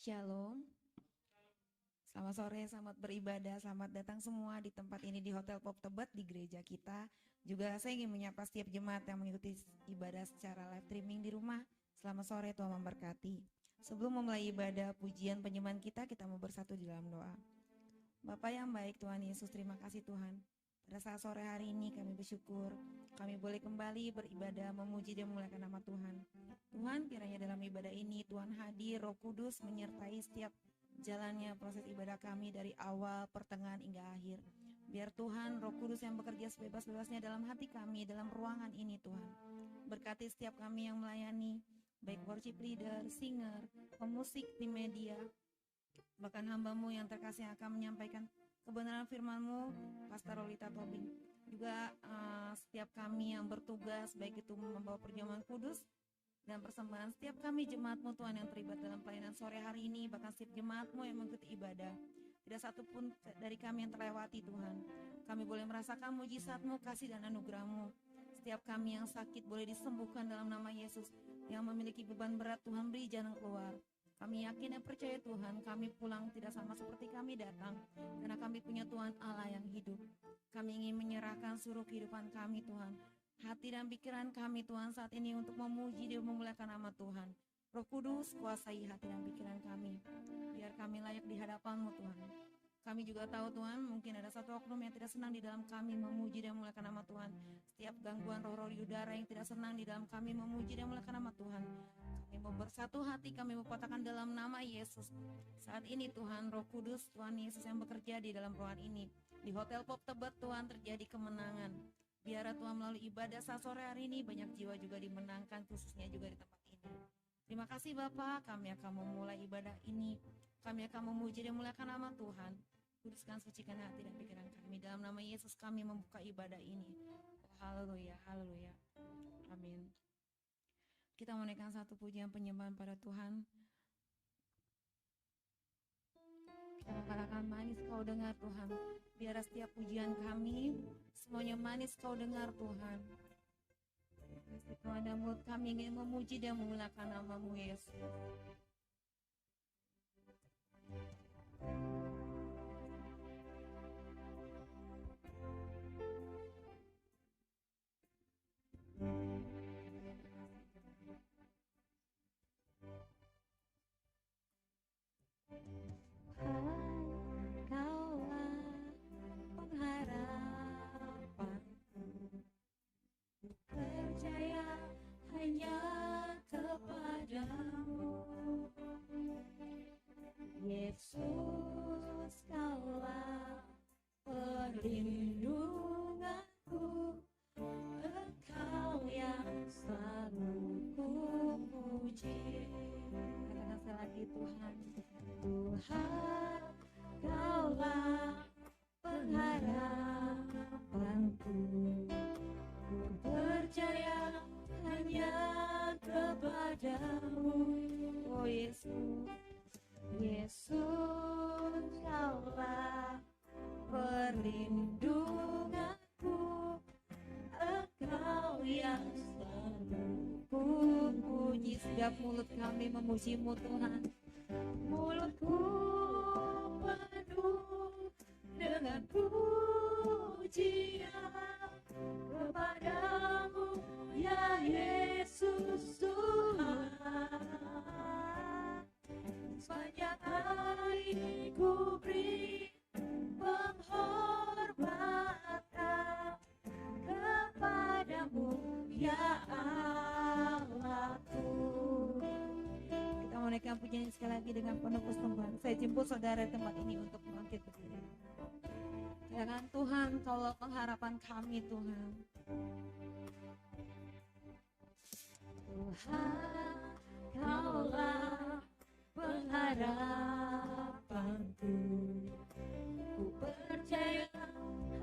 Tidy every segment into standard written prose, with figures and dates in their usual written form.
Shalom, selamat sore, selamat beribadah, selamat datang semua di tempat ini di Hotel Pop Tebet di gereja kita. Juga saya ingin menyapa setiap jemaat yang mengikuti ibadah secara live streaming di rumah. Selamat sore, Tuhan memberkati. Sebelum memulai ibadah pujian penyembahan kita mau bersatu di dalam doa. Bapa yang baik Tuhan Yesus, terima kasih Tuhan. Pada saat sore hari ini kami bersyukur, kami boleh kembali beribadah, memuji dan memuliakan nama Tuhan. Tuhan, kiranya dalam ibadah ini Tuhan hadir, Roh Kudus menyertai setiap jalannya proses ibadah kami dari awal, pertengahan hingga akhir. Biar Tuhan, Roh Kudus yang bekerja sebebas-bebasnya dalam hati kami, dalam ruangan ini Tuhan. Berkati setiap kami yang melayani, baik worship leader, singer, pemusik, tim media, bahkan hamba-Mu yang terkasih yang akan menyampaikan kebenaran firman-Mu, Pastor Lolita Tobing. Juga setiap kami yang bertugas, baik itu membawa perjamuan kudus dan persembahan, setiap kami jemaat-Mu Tuhan yang terlibat dalam pelayanan sore hari ini, bahkan setiap jemaat-Mu yang mengikuti ibadah. Tidak satu pun dari kami yang terlewati Tuhan. Kami boleh merasakan mujizat-Mu, kasih dan anugerah-Mu. Setiap kami yang sakit boleh disembuhkan dalam nama Yesus. Yang memiliki beban berat Tuhan beri jalan keluar. Kami yakin dan percaya Tuhan, kami pulang tidak sama seperti kami datang, karena kami punya Tuhan Allah yang hidup. Kami ingin menyerahkan seluruh kehidupan kami Tuhan, hati dan pikiran kami Tuhan saat ini untuk memuji dan memuliakan nama Tuhan. Roh Kudus kuasai hati dan pikiran kami, biar kami layak di hadapan-Mu Tuhan. Kami juga tahu Tuhan, mungkin ada satu oknum yang tidak senang di dalam kami memuji dan memuliakan nama Tuhan. Setiap gangguan roh-roh di udara yang tidak senang di dalam kami memuji dan memuliakan nama Tuhan. Kami mau bersatu hati, kami mempotakan dalam nama Yesus. Saat ini Tuhan, Roh Kudus, Tuhan Yesus yang bekerja di dalam ruangan ini. Di Hotel Pop Tebet Tuhan terjadi kemenangan. Biar Tuhan melalui ibadah saat sore hari ini banyak jiwa juga dimenangkan, khususnya juga di tempat ini. Terima kasih Bapa, kami akan memulai ibadah ini. Kami akan memuji dan memuliakan nama Tuhan. Kuduskan, sucikan hati dan pikiran kami. Dalam nama Yesus kami membuka ibadah ini. Oh, haleluya, haleluya. Amin. Kita menaikkan satu pujian penyembahan pada Tuhan. Kita mengatakan manis kau dengar Tuhan. Biar setiap pujian kami semuanya manis kau dengar Tuhan. Tuhan dan mulut kami ingin memuji dan memuliakan nama-Mu Yesus. Kaulah pengharapanku, percaya hanya kepadamu. Yesus, kaulah perlindunganku, Engkau yang selalu kupuji. Katakan sekali lagi Tuhan. Tuhan, kaulah pengharapanku, ku percaya hanya kepadamu. Oh Yesus, Yesus, kaulah perlindunganku, Engkau yang selalu kupuji. Setiap mulut kami memuji-Mu Tuhan. Mulutku penuh dengan pujian kepadamu, ya Yesus Tuhan. Sepanjang hari ku beri penghormatan kepadamu, ya Allahku. Kita menaikkan pujian sekali lagi dengan penuh persembahan. Saya jemput saudara di tempat ini untuk bangkit berdiri. Katakan Tuhan, Kaulah pengharapan kami Tuhan. Tuhan, Kaulah pengharapanku, ku percaya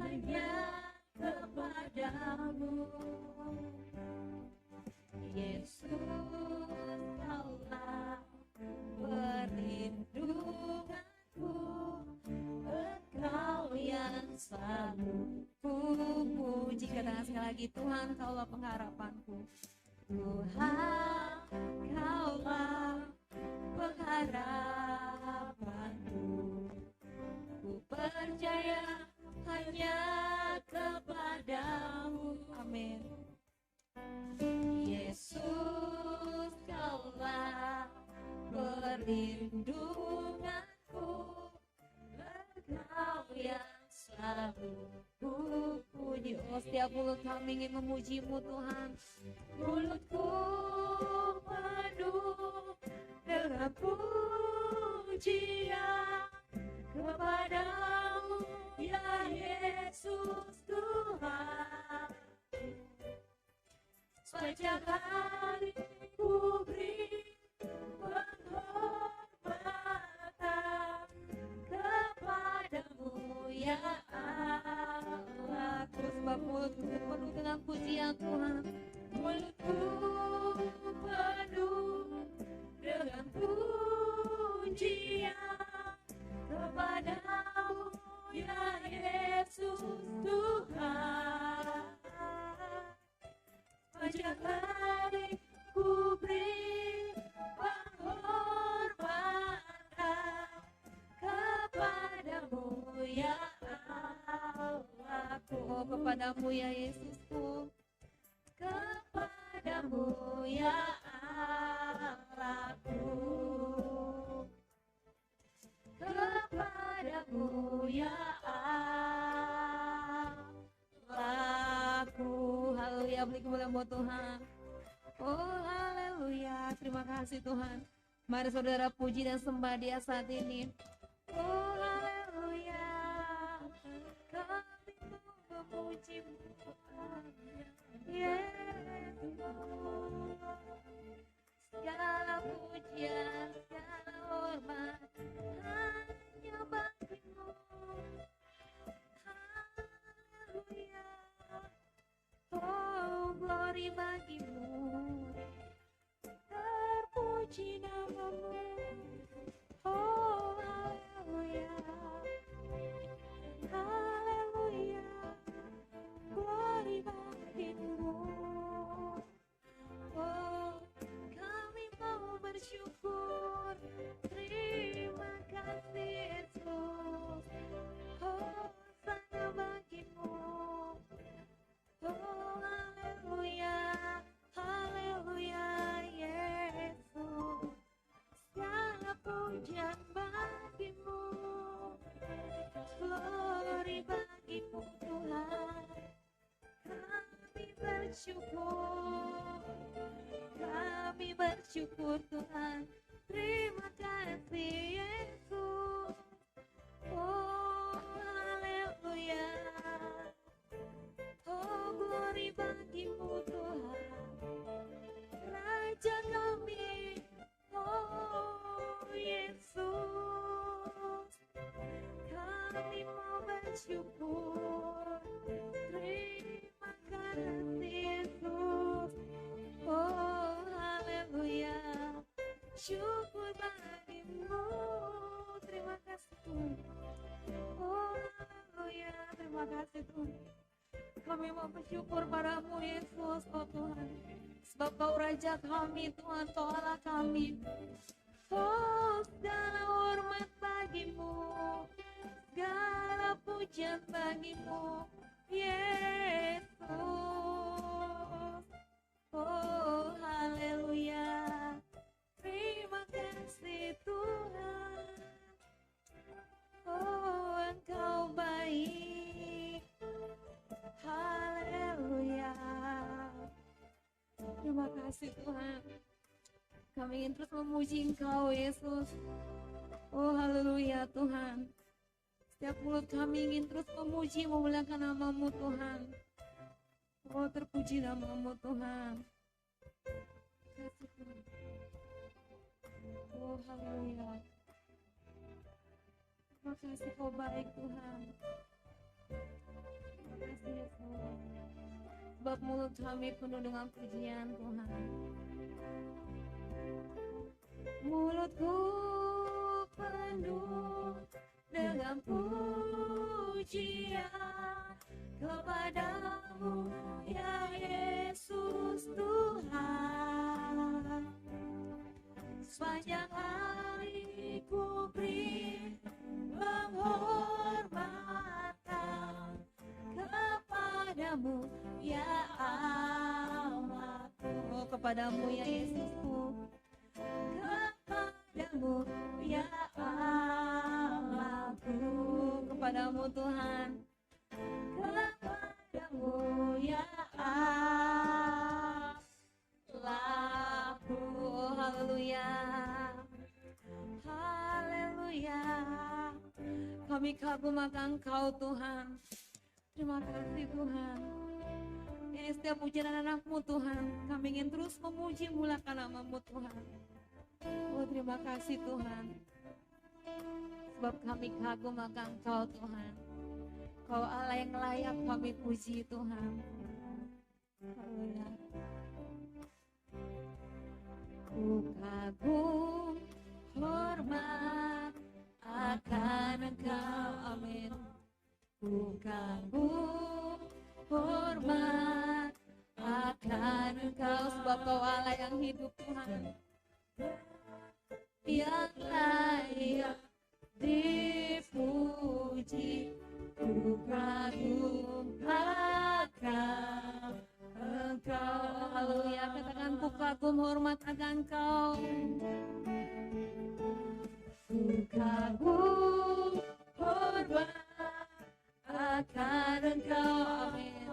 hanya kepadamu. Yesus, Kaulah perlindunganku, Engkau yang selalu kupuji. Katakan sekali lagi, Tuhan Kaulah pengharapanku. Tuhan Kaulah pengharapanku, hanya kepadamu. Amin. Yesus, Kaulah perlindunganku, Engkau yang selalu ku puji. Oh, setiap mulut kami ingin memuji-Mu Tuhan. Mulutku penuh dengan pujian kepadamu, ya Yesus Tuhan. Sepanjang hari ku beri penghormatan kepadamu, ya Allah. Sebab mulutku penuh dengan pujian Tuhan. Mulutku penuh dengan pujian kepadamu, ya Yesus Tuhan. Sepanjang hari ku beri penghormatan kepadamu, ya Allahku. Oh, kepadamu ya Yesusku. Kepadamu, ya Allahku. Kepadamu, ya Allahku. Haleluya, beri kemuliaan buat Tuhan. Oh, haleluya. Terima kasih Tuhan. Mari saudara puji dan sembah Dia saat ini. Oh, haleluya. Kami memuji-Mu, Yesus. segala pujian, segala hormat hanya bagi-Mu. Haleluya. Oh, glory bagi-Mu. Terpuji nama-Mu. Oh, haleluya. Haleluya. Glory bagi-Mu. Oh, kami mau bersyukur. Terima kasih Yesus. Oh, sana bagi-Mu. Oh, haleluya. Haleluya Yesus. Segala pujian bagi-Mu. Glory bagi-Mu Tuhan. Kami bersyukur. Kami bersyukur Tuhan. Terima kasih Yesus. Oh, haleluya. Oh, glory bagi-Mu Tuhan. Raja kami. Oh, Yesus. Kami mau bersyukur. Terima kasih Yesus. Oh, haleluya. Syukur bagi-Mu. Terima kasih Tuhan. Oh, haleluya. Terima kasih Tuhan. Kami mau bersyukur padamu Yesus, oh Tuhan. Sebab Kau Raja kami, Tuhan, Kau Allah kami. Oh, segala hormat bagi-Mu, segala pujian bagi-Mu, Yesus. Oh, haleluya. Terima kasih Tuhan. Oh, Engkau baik. Haleluya. Terima kasih Tuhan. Kami ingin terus memuji Engkau Yesus. Oh haleluya Tuhan. Setiap mulut kami ingin terus memuji, memuliakan nama-Mu Tuhan. Oh terpuji nama-Mu Tuhan. Kasih Tuhan. Oh haleluya. Terima kasih Kau baik Tuhan. Terima kasih Yesus. Sebab mulut kami penuh dengan pujian Tuhan. Mulutku penuh dengan pujian kepadamu, ya Yesus Tuhan. Sepanjang hari ku beri penghormatan kepadamu ya Allah. Oh, kepadamu ya Yesusku, kepadamu ya Allahku, kepadamu Tuhan, kepadamu ya Allahku. Oh, haleluya, haleluya. Kami kagum akan Engkau Tuhan. Terima kasih Tuhan. Ini setiap pujian anak-anak-Mu Tuhan, kami ingin terus memuji muliakan nama-Mu Tuhan. Oh, terima kasih Tuhan. Sebab kami kagum akan Engkau Tuhan. Kau Allah yang layak kami puji Tuhan. Haleluya. Ku kagum hormat akan Engkau, amin. Ku kagum hormat akan Engkau, sebab Kau Allah yang hidup Tuhan, yang layak dipuji. Ku kagum akan Engkau, haleluya. Katakan ku kagum hormat akan Engkau. Ku kagum hormat akan Engkau, amin.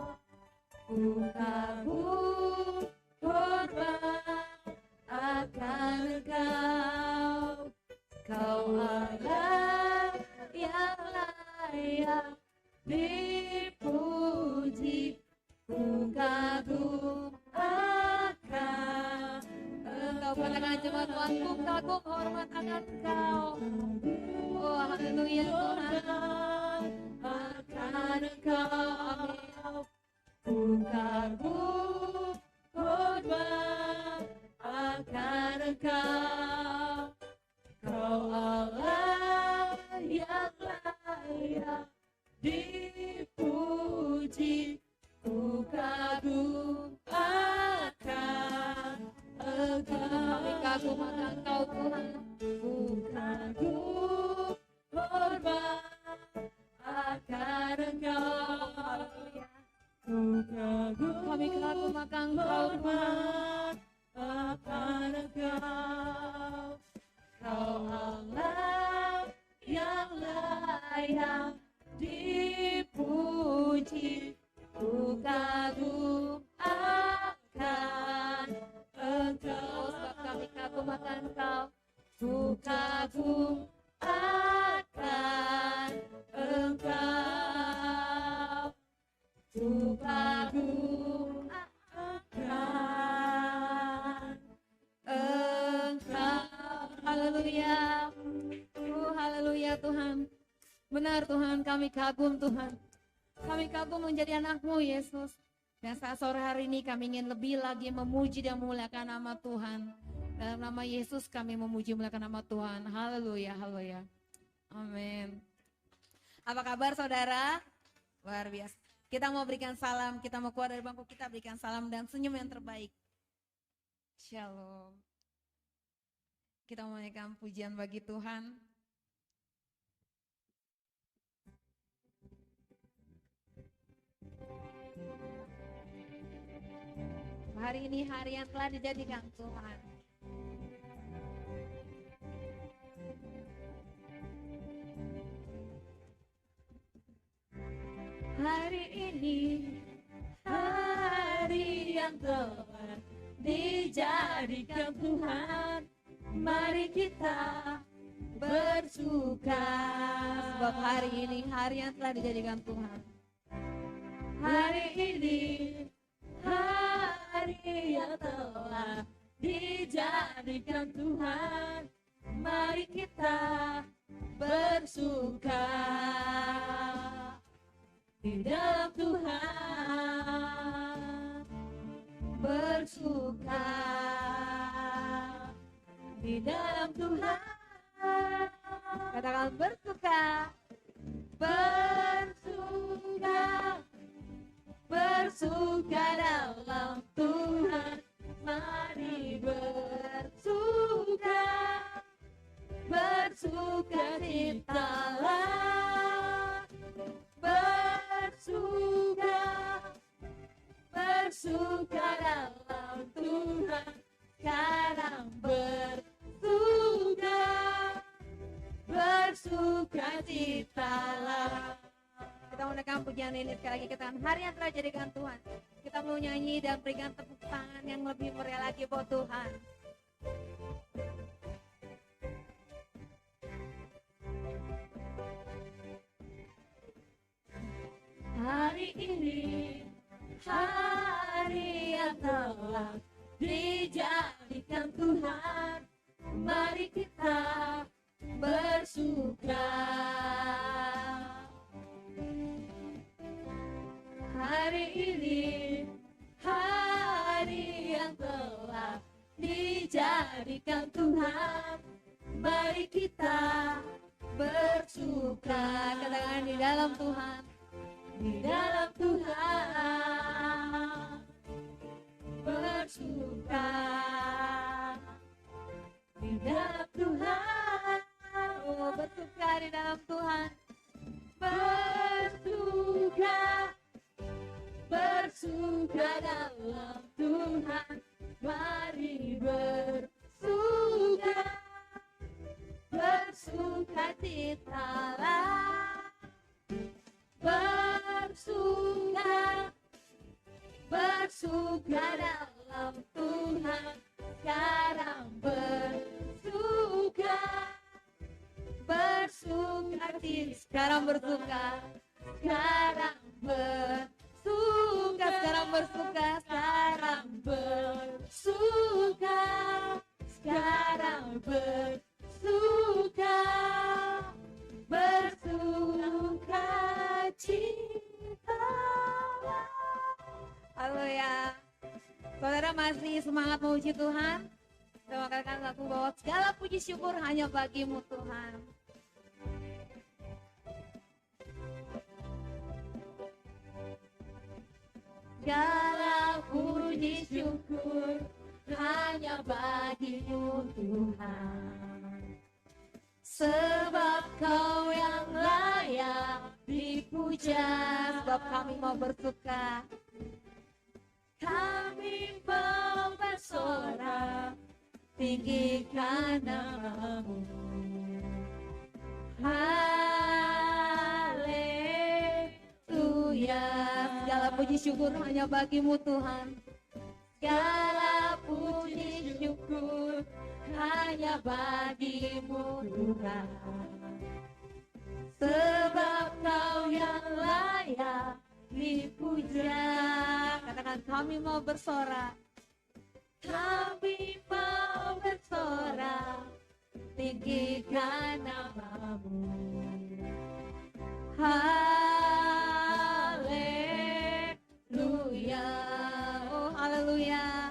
Ku kagum hormat akan Engkau. Kau Allah yang layak dipuji. Ku kagum akan Engkau. Katakan jemaat Tuhan, ku kagum hormat akan Engkau. Oh, haleluya Tuhan, akan Engkau, amin. Ku kagum hormat akan Engkau. Kau Allah yang layak dipuji. Ku kagum akan Engkau. Kami kagum akan Engkau Tuhan. Ku kagum hormat akan Engkau. Haleluya. Ku kagum, kami kagum akan Engkau Tuhan, akan Engkau. Kau Allah yang layak dipuji. Ku kagum akan Engkau, sebab kami kagum akan Engkau. Ku kagum akan Engkau. Ku kagum akan Engkau. Haleluya. Haleluya Tuhan. Benar Tuhan, kami kagum Tuhan. Kami kagum menjadi anak-Mu Yesus. Dan saat sore hari ini kami ingin lebih lagi memuji dan memuliakan nama Tuhan. Dalam nama Yesus kami memuji memuliakan nama Tuhan. Haleluya, haleluya. Amin. Apa kabar saudara? Luar biasa. Kita mau berikan salam, kita mau keluar dari bangku kita berikan salam dan senyum yang terbaik. Shalom. Kita mau menyanyikan pujian bagi Tuhan. Hari ini hari yang telah dijadikan Tuhan. Hari ini hari yang telah dijadikan Tuhan. Mari kita bersuka, sebab hari ini hari yang telah dijadikan Tuhan. Hari ini hari yang telah dijadikan Tuhan. Mari kita bersuka di dalam Tuhan, bersuka di dalam Tuhan. Katakan bersuka, bersuka, bersuka dalam Tuhan. Mari bersuka, bersuka ciptalah, bersuka pujian ini sekali lagi kita hari yang telah jadikan Tuhan. Kita mau nyanyi dan berikan tepuk tangan yang lebih meriah lagi buat Tuhan. Hari ini hari yang telah dijadikan Tuhan, mari kita bersuka. Hari ini hari yang telah dijadikan Tuhan, mari kita bersuka. Katakan di dalam Tuhan, di dalam Tuhan bersuka, di dalam Tuhan, oh bersuka di dalam Tuhan, bersuka, bersuka dalam Tuhan, mari bersuka, bersuka citalah, bersuka, bersuka dalam Tuhan, sekarang bersuka, bersuka sekarang bersuka, sekarang bersuka, sekarang bersuka, sekarang bersuka, sekarang bersuka, bersuka cita. Haleluya. Saudara masih semangat memuji Tuhan? Kita makan lagu bahwa segala puji syukur hanya bagimu Tuhan. Segala puji syukur hanya bagimu Tuhan. Sebab kau yang layak dipuja, sebab kami mau bersuka. Kami mau bersorak, tinggikan namamu. Haleluya. Segala puji syukur hanya bagimu Tuhan. Segala puji syukur hanya bagimu Tuhan. Sebab kau yang layak dipuja. Katakan kami mau bersorak, kami mau bersorak, tinggikan namamu. Haleluya, oh haleluya.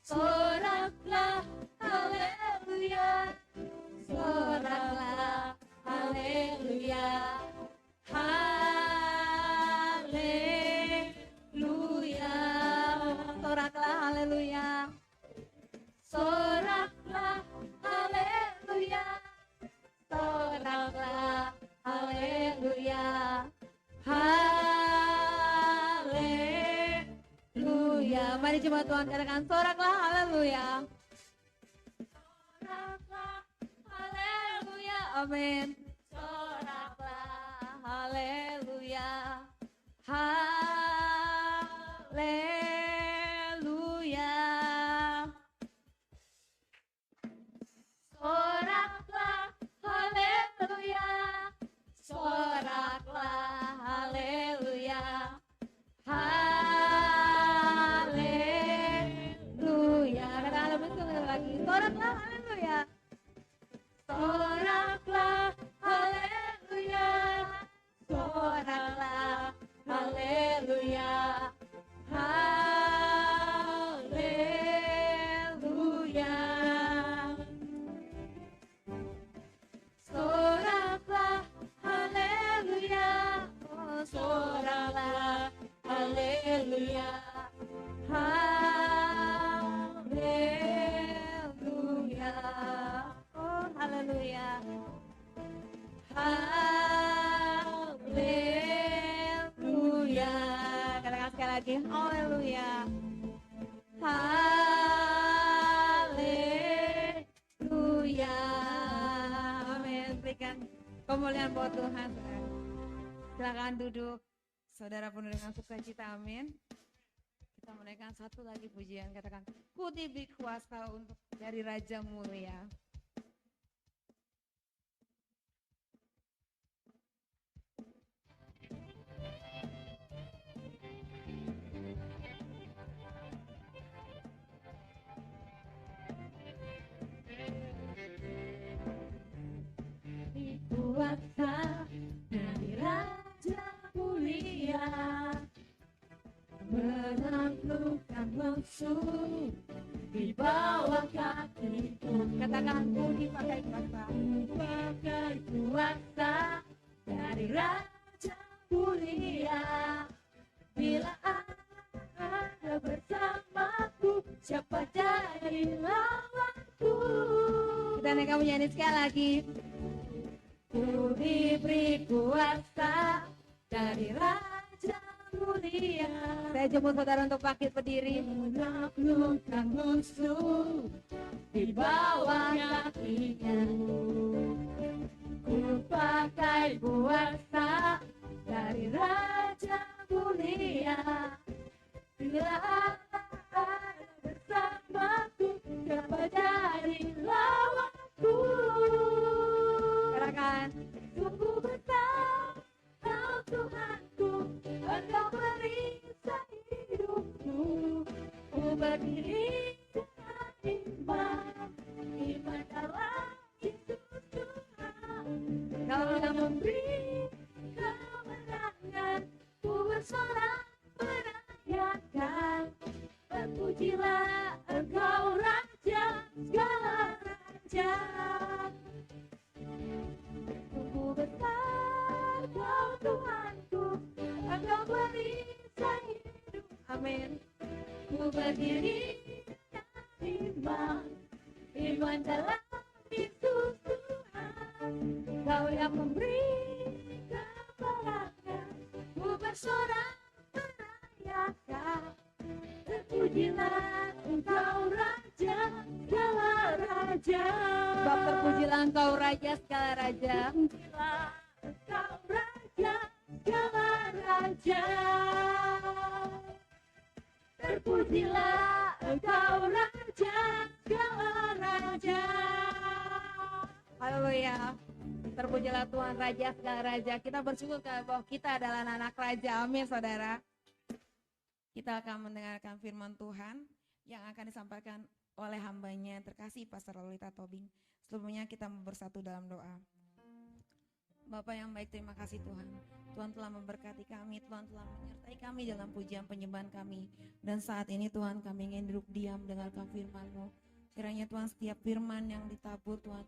Soraklah, haleluya, soraklah, haleluya. Haleluya, soraklah, haleluya, soraklah, haleluya, soraklah, haleluya, haleluya. Mari jemaat Tuhan katakan soraklah, haleluya, soraklah, haleluya, amin. Soraklah, haleluya, haleluya. Soraklah, haleluya, soraklah, haleluya, haleluya. Katakan lebih sekali lagi, soraklah, haleluya, soraklah, haleluya, soraklah, haleluya, haleluya. Soraklah, haleluya, oh soraklah, haleluya, haleluya, oh haleluya, haleluya. Katakan sekali lagi, haleluya, haleluya. Amin. Berikan kemuliaan buat Tuhan. Silakan duduk. Saudara penuh dengan sukacita, amin. Kita menaikkan satu lagi pujian, katakan, ku diberi kuasa untuk dari Raja Mulia. Kuasa dari Raja Mulia, menaklukkan musuh di bawah kakiku. Katakan, ku dipakai kuasa, dipakai kuasa dari Raja Mulia. Bila ada bersamaku, siapa jadi lawanku? Kita naikkan menyanyi sekali lagi. Ku diberi kuasa dari Raja Mulia. Saya jemput saudara untuk bangkit berdiri. Menaklukkan musuh di bawah kakinya. Ku pakai kuasa dari Raja Mulia. Bila ada bersamaku, siapa jadi lawanku? Katakan, sungguh besar Kau Tuhanku, Engkau merisai hidupku. Ku berdiri dengan iman dalam Yesus Tuhan. Kau yang memberi kemenangan, ku bersorak merayakan. Terpujilah Engkau Raja segala raja. Sungguh besar Kau Tuhanku, Engkau merisai hidup. Amin. Ku berdiri dengan iman dalam Yesus Tuhan. Kau yang memberi kemenangan, ku bersorak merayakan. Terpujilah Engkau Raja segala raja. Bab terpujilah Engkau Raja segala raja. Terpujilah Engkau Raja segala raja. Terpujilah Engkau Raja segala raja. Haleluya. Terpujilah Tuhan Raja segala raja. Kita bersyukur bahwa kita adalah anak raja. Amin saudara. Kita akan mendengarkan firman Tuhan yang akan disampaikan oleh hambanya yang terkasih Pastor Lolita Tobing. Sebelumnya kita bersatu dalam doa. Bapa yang baik, terima kasih Tuhan. Tuhan telah memberkati kami, Tuhan telah menyertai kami dalam pujian penyembahan kami. Dan saat ini Tuhan kami ingin duduk diam mendengarkan firman-Mu. Kiranya Tuhan setiap firman yang ditabur Tuhan,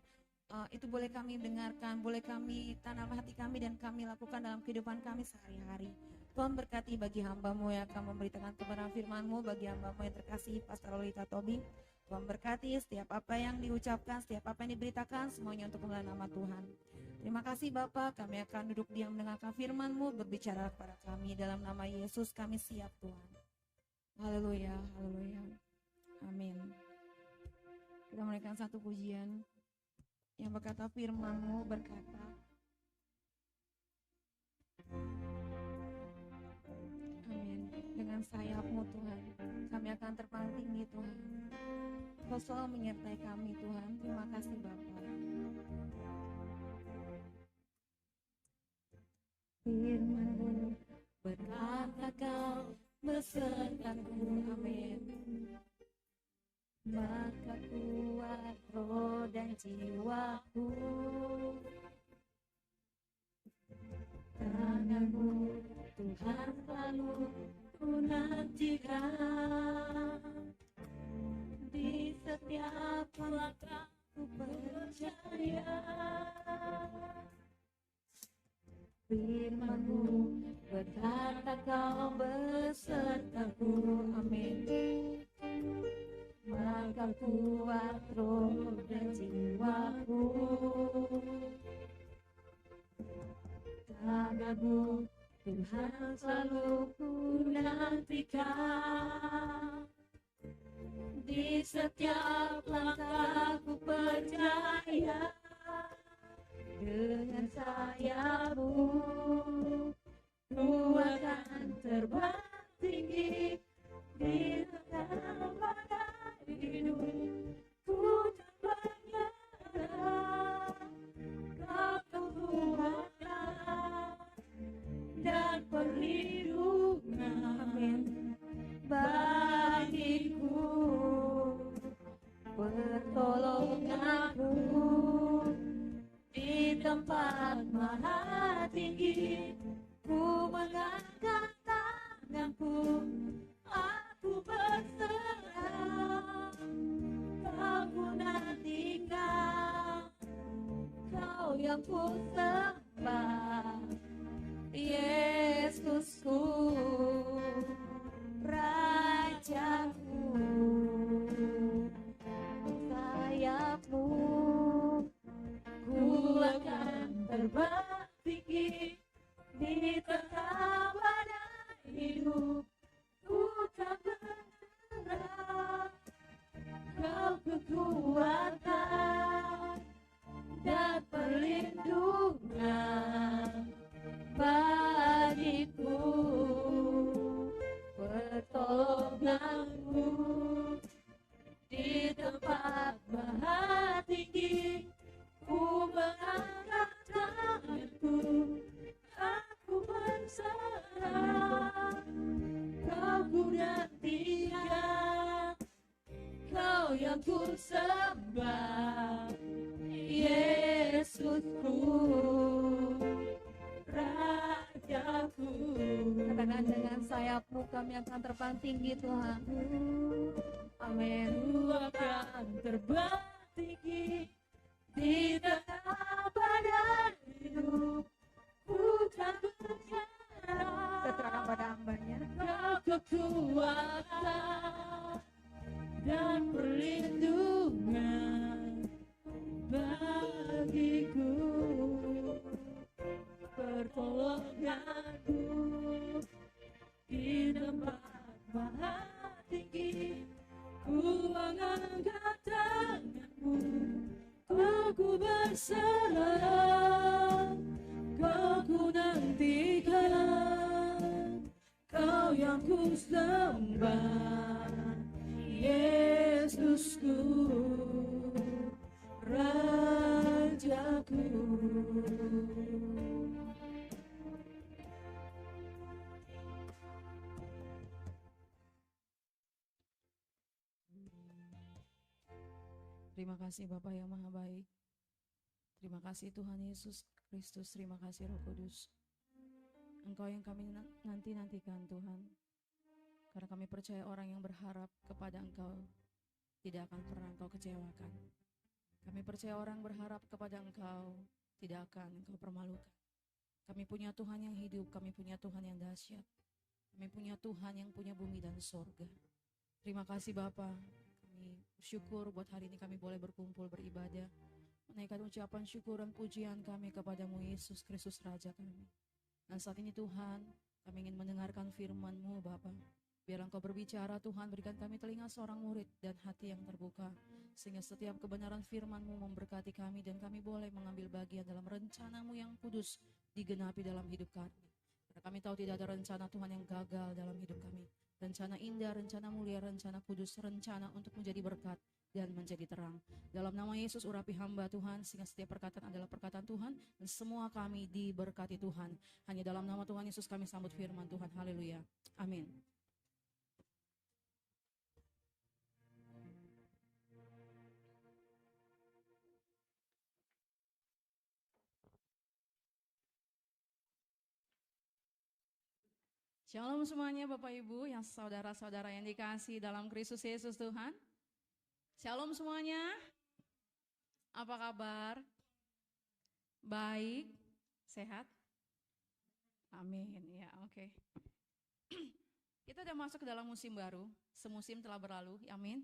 itu boleh kami dengarkan, boleh kami tanam hati kami dan kami lakukan dalam kehidupan kami sehari-hari. Tuhan berkati bagi hamba-Mu yang akan memberitakan kebenaran firman-Mu, bagi hamba-Mu yang terkasih Pastor Lolita Tobing. Tuhan berkati setiap apa yang diucapkan, setiap apa yang diberitakan, semuanya untuk kemuliaan nama Tuhan. Terima kasih Bapa, kami akan duduk diam mendengarkan firman-Mu, berbicara kepada kami dalam nama Yesus, kami siap Tuhan. Haleluya, haleluya. Amin. Kita menaikkan satu pujian yang berkata, firman-Mu berkata, amin. Dengan sayap-Mu Tuhan, kami akan terbang tinggi Tuhan. Kau selalu menyertai kami Tuhan. Terima kasih Bapa. Firman-Mu berkata Kau besertaku, amin. Maka kuat roh dan jiwaku. Tangan-Mu Tuhan selalu ku nantikan. Di setiap langkah ku percaya. Firman-Mu berkata Kau besertaku, amin. Maka kuat roh dan jiwaku. Tangan-Mu Tuhan selalu ku nantikan. Di setiap langkah ku percaya. Dengan sayap-Mu terbang tinggi di tengah badai hidup. Ku tak menyerah, Kau kekuatan dan perlindungan bagiku, pertolonganku di tempat maha tinggi. Ku mengangkat tanganku, aku berserah. Kau ku nantikan, Kau yang ku sembah, Yesusku, Rajaku. Sayapmu ku akan terbang tinggi di tengah badai hidup. Ku tak menyerah, Kau kekuatan dan perlindungan bagiku, pertolonganku di tempat maha tinggi. Ku mengangkat tanganku, aku berserah. Kau ku nantikan, Kau yang ku sembah, Yesusku, Rajaku. Katakan, dengan sayapmu kami akan terbang tinggi, Tuhan. Amin. Ku akan terbang tinggi di tengah badai hidup. Ku tak menyerah. Keterangan pada hambanya. Kau kekuatan dan perlindungan bagiku, pertolonganku di tempat maha tinggi. Ku mengangkat tanganku, aku berserah. Kau ku nantikan, Kau yang ku sembah, Yesusku, Rajaku. Terima kasih Bapa yang Maha Baik. Terima kasih Tuhan Yesus Kristus. Terima kasih Roh Kudus. Engkau yang kami nanti-nantikan Tuhan. Karena kami percaya orang yang berharap kepada Engkau tidak akan pernah Engkau kecewakan. Kami percaya orang berharap kepada Engkau tidak akan Engkau permalukan. Kami punya Tuhan yang hidup, kami punya Tuhan yang dahsyat. Kami punya Tuhan yang punya bumi dan sorga. Terima kasih Bapa. Kami bersyukur buat hari ini kami boleh berkumpul beribadah. Menaikkan ucapan syukur dan pujian kami kepadamu Yesus Kristus Raja kami. Dan saat ini Tuhan, kami ingin mendengarkan firman-Mu Bapa. Biar Engkau berbicara Tuhan, berikan kami telinga seorang murid dan hati yang terbuka. Sehingga setiap kebenaran firman-Mu memberkati kami dan kami boleh mengambil bagian dalam rencana-Mu yang kudus digenapi dalam hidup kami. Karena kami tahu tidak ada rencana Tuhan yang gagal dalam hidup kami. Rencana indah, rencana mulia, rencana kudus, rencana untuk menjadi berkat dan menjadi terang. Dalam nama Yesus urapi hamba Tuhan, sehingga setiap perkataan adalah perkataan Tuhan, dan semua kami diberkati Tuhan. Hanya dalam nama Tuhan Yesus kami sambut firman Tuhan. Haleluya. Amin. Shalom semuanya Bapak Ibu, yang saudara-saudara yang dikasihi dalam Kristus Yesus Tuhan. Shalom semuanya. Apa kabar? Baik? Sehat? Amin. Ya, oke. Kita udah masuk ke dalam musim baru. Semusim telah berlalu. Amin.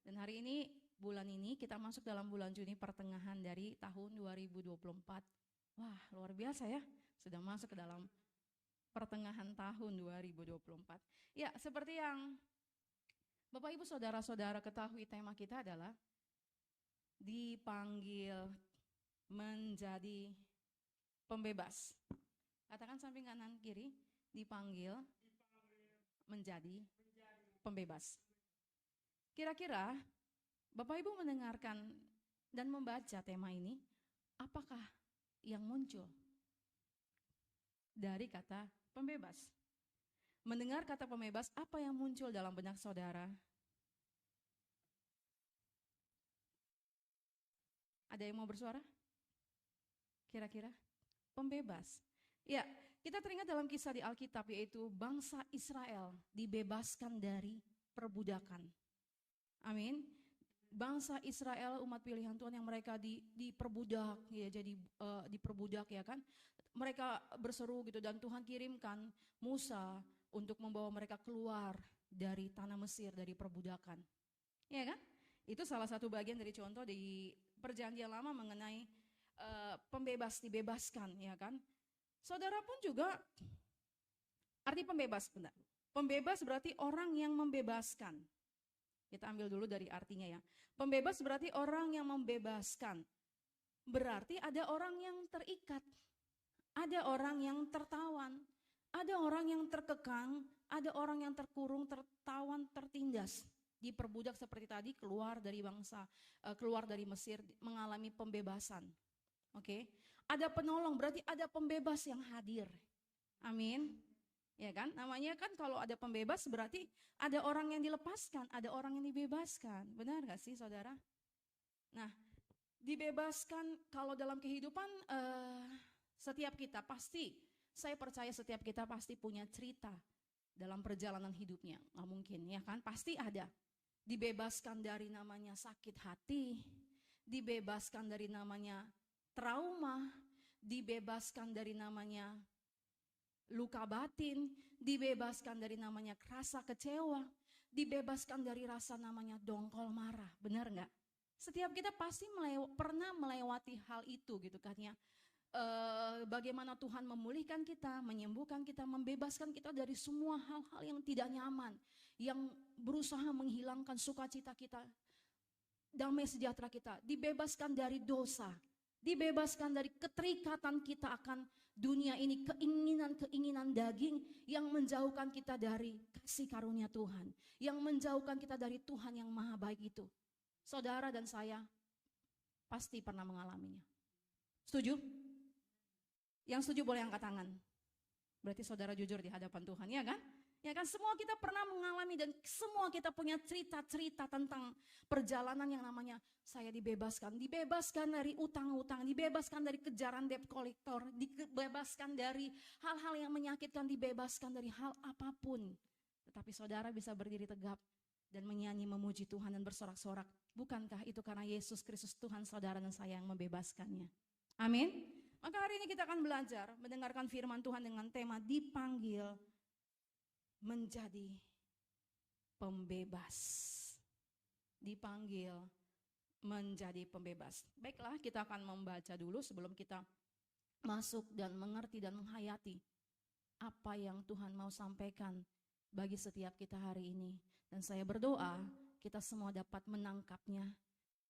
Dan hari ini, bulan ini kita masuk dalam bulan Juni, pertengahan dari tahun 2024. Wah, luar biasa ya. Sudah masuk ke dalam pertengahan tahun 2024. Ya, seperti yang Bapak Ibu Saudara-saudara ketahui, tema kita adalah dipanggil menjadi pembebas. Katakan samping kanan kiri, dipanggil menjadi pembebas. Kira-kira Bapak Ibu mendengarkan dan membaca tema ini, apakah yang muncul dari kata pembebas? Mendengar kata pembebas, apa yang muncul dalam benak saudara? Ada yang mau bersuara? Kira-kira? Pembebas. Ya, kita teringat dalam kisah di Alkitab, yaitu bangsa Israel dibebaskan dari perbudakan. Amin. Bangsa Israel, umat pilihan Tuhan yang mereka diperbudak, ya, jadi diperbudak, ya kan. Mereka berseru gitu, dan Tuhan kirimkan Musa untuk membawa mereka keluar dari tanah Mesir, dari perbudakan. Ya kan? Itu salah satu bagian dari contoh di Perjanjian Lama mengenai pembebas, dibebaskan, ya kan? Saudara pun juga arti pembebas, benar. Pembebas berarti orang yang membebaskan. Kita ambil dulu dari artinya ya. Pembebas berarti orang yang membebaskan. Berarti ada orang yang terikat, ada orang yang tertawan, ada orang yang terkekang, ada orang yang terkurung, tertawan, tertindas, diperbudak seperti tadi, keluar dari bangsa, keluar dari Mesir, mengalami pembebasan. Oke, ada penolong, berarti ada pembebas yang hadir. Amin. Ya kan, namanya kan kalau ada pembebas berarti ada orang yang dilepaskan, ada orang yang dibebaskan. Benar gak sih saudara? Nah, dibebaskan kalau dalam kehidupan setiap kita pasti, saya percaya setiap kita pasti punya cerita dalam perjalanan hidupnya. Nggak mungkin ya kan, pasti ada. Dibebaskan dari namanya sakit hati, dibebaskan dari namanya trauma, dibebaskan dari namanya luka batin, dibebaskan dari namanya rasa kecewa, dibebaskan dari rasa namanya dongkol marah. Benar nggak? Setiap kita pasti pernah melewati hal itu gitu kan ya. Bagaimana Tuhan memulihkan kita, menyembuhkan kita, membebaskan kita dari semua hal-hal yang tidak nyaman, yang berusaha menghilangkan sukacita kita, damai sejahtera kita, dibebaskan dari dosa, dibebaskan dari keterikatan kita akan dunia ini, keinginan-keinginan daging yang menjauhkan kita dari kasih karunia Tuhan, yang menjauhkan kita dari Tuhan yang maha baik itu. Saudara dan saya pasti pernah mengalaminya. Setuju? Yang setuju boleh angkat tangan. Berarti saudara jujur di hadapan Tuhan, ya kan? Ya kan, semua kita pernah mengalami dan semua kita punya cerita-cerita tentang perjalanan yang namanya saya dibebaskan dari utang-utang, dibebaskan dari kejaran debt collector, dibebaskan dari hal-hal yang menyakitkan, dibebaskan dari hal apapun. Tetapi saudara bisa berdiri tegap dan menyanyi memuji Tuhan dan bersorak-sorak. Bukankah itu karena Yesus Kristus Tuhan saudara dan saya yang membebaskannya? Amin. Maka hari ini kita akan belajar mendengarkan firman Tuhan dengan tema dipanggil menjadi pembebas. Dipanggil menjadi pembebas. Baiklah, kita akan membaca dulu sebelum kita masuk dan mengerti dan menghayati apa yang Tuhan mau sampaikan bagi setiap kita hari ini. Dan saya berdoa kita semua dapat menangkapnya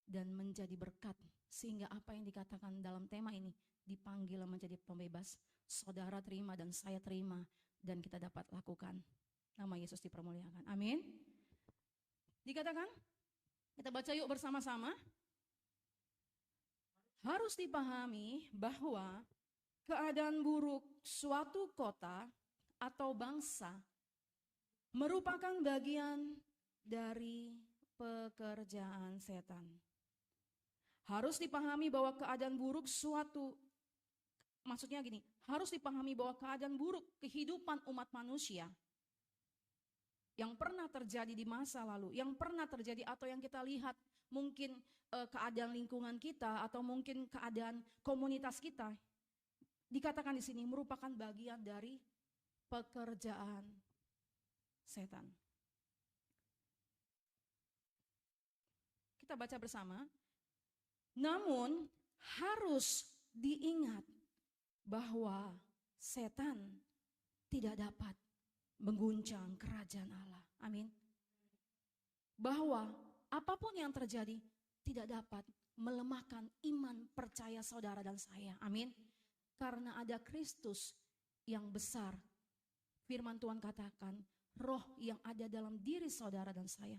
dan menjadi berkat. Sehingga apa yang dikatakan dalam tema ini, dipanggil menjadi pembebas, saudara terima dan saya terima dan kita dapat lakukan. Nama Yesus dipermuliakan. Amin. Dikatakan, kita baca yuk bersama-sama. Harus dipahami bahwa keadaan buruk suatu kota atau bangsa merupakan bagian dari pekerjaan setan. Harus dipahami bahwa keadaan buruk maksudnya gini, harus dipahami bahwa keadaan buruk kehidupan umat manusia yang pernah terjadi di masa lalu, yang pernah terjadi atau yang kita lihat mungkin keadaan lingkungan kita atau mungkin keadaan komunitas kita, dikatakan di sini merupakan bagian dari pekerjaan setan. Kita baca bersama. Namun harus diingat bahwa setan tidak dapat mengguncang kerajaan Allah. Amin. Bahwa apapun yang terjadi tidak dapat melemahkan iman percaya saudara dan saya. Amin. Karena ada Kristus yang besar. Firman Tuhan katakan roh yang ada dalam diri saudara dan saya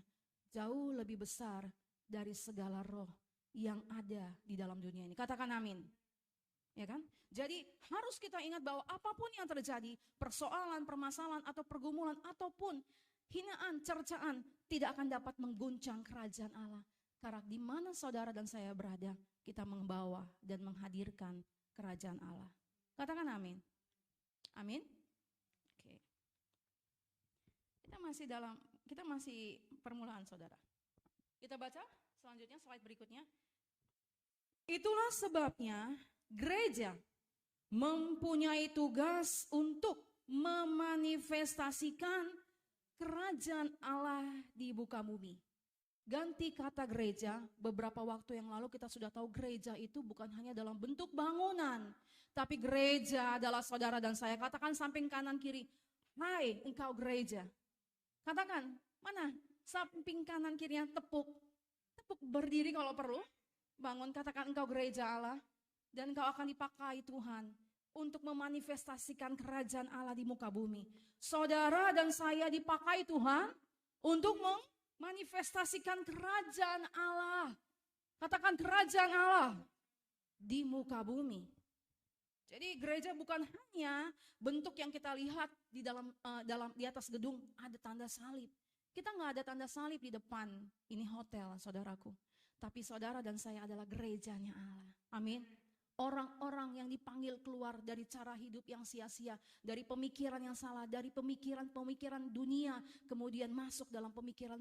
jauh lebih besar dari segala roh yang ada di dalam dunia ini. Katakan amin. Ya kan? Jadi harus kita ingat bahwa apapun yang terjadi, persoalan, permasalahan atau pergumulan ataupun hinaan, cercaan tidak akan dapat mengguncang kerajaan Allah. Karena di mana saudara dan saya berada, kita membawa dan menghadirkan kerajaan Allah. Katakan amin. Amin. Oke. Kita masih permulaan saudara. Kita baca selanjutnya slide berikutnya. Itulah sebabnya gereja mempunyai tugas untuk memanifestasikan kerajaan Allah di muka bumi. Ganti kata gereja, beberapa waktu yang lalu kita sudah tahu gereja itu bukan hanya dalam bentuk bangunan. Tapi gereja adalah saudara dan saya. Katakan samping kanan kiri, hai engkau gereja. Katakan, mana samping kanan kirinya tepuk berdiri kalau perlu. Bangun, katakan engkau gereja Allah. Dan engkau akan dipakai Tuhan untuk memanifestasikan kerajaan Allah di muka bumi. Saudara dan saya dipakai Tuhan untuk memanifestasikan kerajaan Allah. Katakan kerajaan Allah di muka bumi. Jadi gereja bukan hanya bentuk yang kita lihat di atas gedung ada tanda salib. Kita nggak ada tanda salib di depan ini hotel, saudaraku. Tapi saudara dan saya adalah gerejanya Allah. Amin. Orang-orang yang dipanggil keluar dari cara hidup yang sia-sia, dari pemikiran yang salah, dari pemikiran dunia, kemudian masuk dalam pemikiran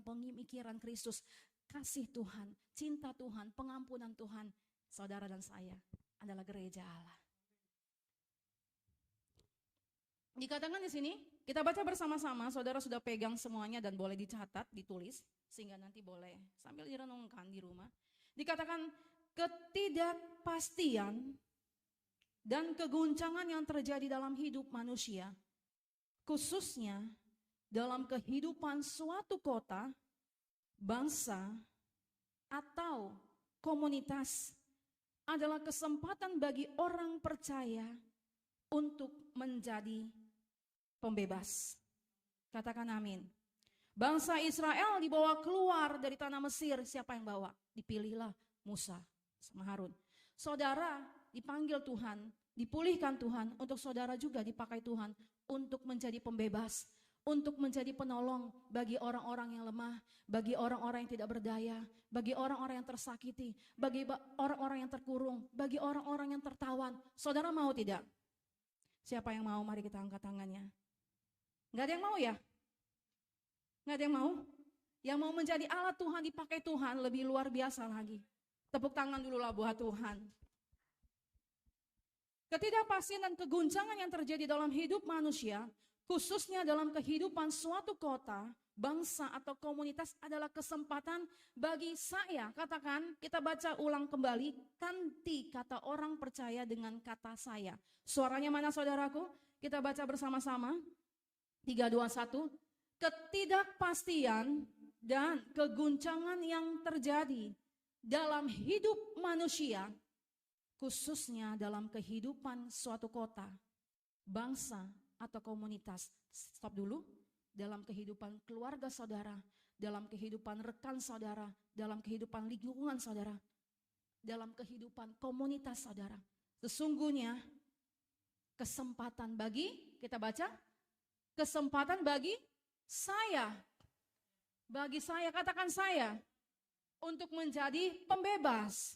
Kristus, kasih Tuhan, cinta Tuhan, pengampunan Tuhan. Saudara dan saya adalah gereja Allah. Dikatakan di sini, kita baca bersama-sama, saudara sudah pegang semuanya dan boleh dicatat, ditulis, sehingga nanti boleh sambil direnungkan di rumah. Dikatakan ketidakpastian dan keguncangan yang terjadi dalam hidup manusia, khususnya dalam kehidupan suatu kota, bangsa, atau komunitas, adalah kesempatan bagi orang percaya untuk menjadi pembebas. Katakan amin. Bangsa Israel dibawa keluar dari tanah Mesir. Siapa yang bawa? Dipilihlah Musa sama Harun. Saudara dipanggil Tuhan, dipulihkan Tuhan, untuk saudara juga dipakai Tuhan untuk menjadi pembebas, untuk menjadi penolong bagi orang-orang yang lemah, bagi orang-orang yang tidak berdaya, bagi orang-orang yang tersakiti, bagi orang-orang yang terkurung, bagi orang-orang yang tertawan. Saudara mau tidak? Siapa yang mau? Mari kita angkat tangannya. Nggak ada yang mau ya? Nggak ada yang mau? Yang mau menjadi alat Tuhan, dipakai Tuhan, lebih luar biasa lagi. Tepuk tangan dulu lah buat Tuhan. Ketidakpastian dan keguncangan yang terjadi dalam hidup manusia, khususnya dalam kehidupan suatu kota, bangsa atau komunitas, adalah kesempatan bagi saya. Katakan, kita baca ulang kembali, ganti kata orang percaya dengan kata saya. Suaranya mana saudaraku? Kita baca bersama-sama. 3, 2, 1. Ketidakpastian dan keguncangan yang terjadi dalam hidup manusia, khususnya dalam kehidupan suatu kota, bangsa, atau komunitas. Stop dulu. Dalam kehidupan keluarga saudara, dalam kehidupan rekan saudara, dalam kehidupan lingkungan saudara, dalam kehidupan komunitas saudara. Sesungguhnya kesempatan bagi, kita baca, kesempatan bagi saya, katakan saya, untuk menjadi pembebas.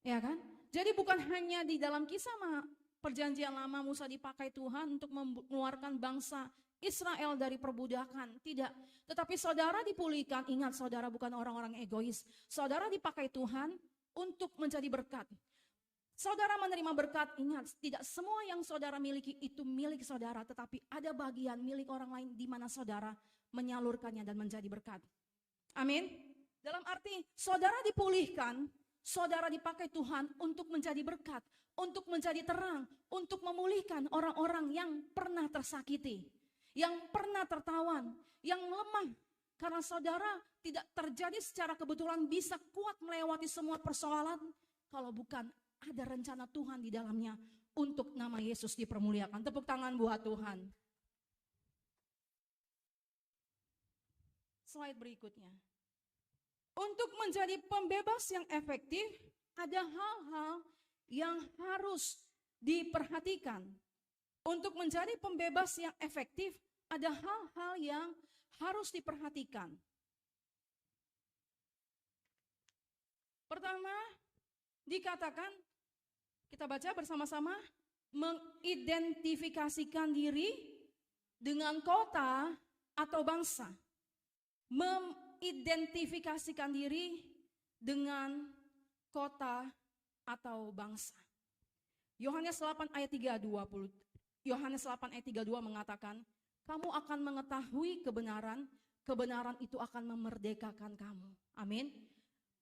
Ya kan? Jadi bukan hanya di dalam kisah perjanjian lama Musa dipakai Tuhan untuk mengeluarkan bangsa Israel dari perbudakan, tidak. Tetapi saudara dipulihkan, ingat saudara bukan orang-orang egois. Saudara dipakai Tuhan untuk menjadi berkat. Saudara menerima berkat, ingat tidak semua yang saudara miliki itu milik saudara, tetapi ada bagian milik orang lain di mana saudara menyalurkannya dan menjadi berkat. Amin. Dalam arti saudara dipulihkan, saudara dipakai Tuhan untuk menjadi berkat, untuk menjadi terang, untuk memulihkan orang-orang yang pernah tersakiti, yang pernah tertawan, yang lemah. Karena saudara tidak terjadi secara kebetulan bisa kuat melewati semua persoalan kalau bukan ada rencana Tuhan di dalamnya untuk nama Yesus dipermuliakan. Tepuk tangan buat Tuhan. slide berikutnya. Untuk menjadi pembebas yang efektif, ada hal-hal yang harus diperhatikan. Untuk menjadi pembebas yang efektif, ada hal-hal yang harus diperhatikan. Pertama, dikatakan, kita baca bersama-sama, mengidentifikasikan diri dengan kota atau bangsa. Mengidentifikasikan diri dengan kota atau bangsa. Yohanes 8 ayat 32 mengatakan, kamu akan mengetahui kebenaran, kebenaran itu akan memerdekakan kamu. Amin.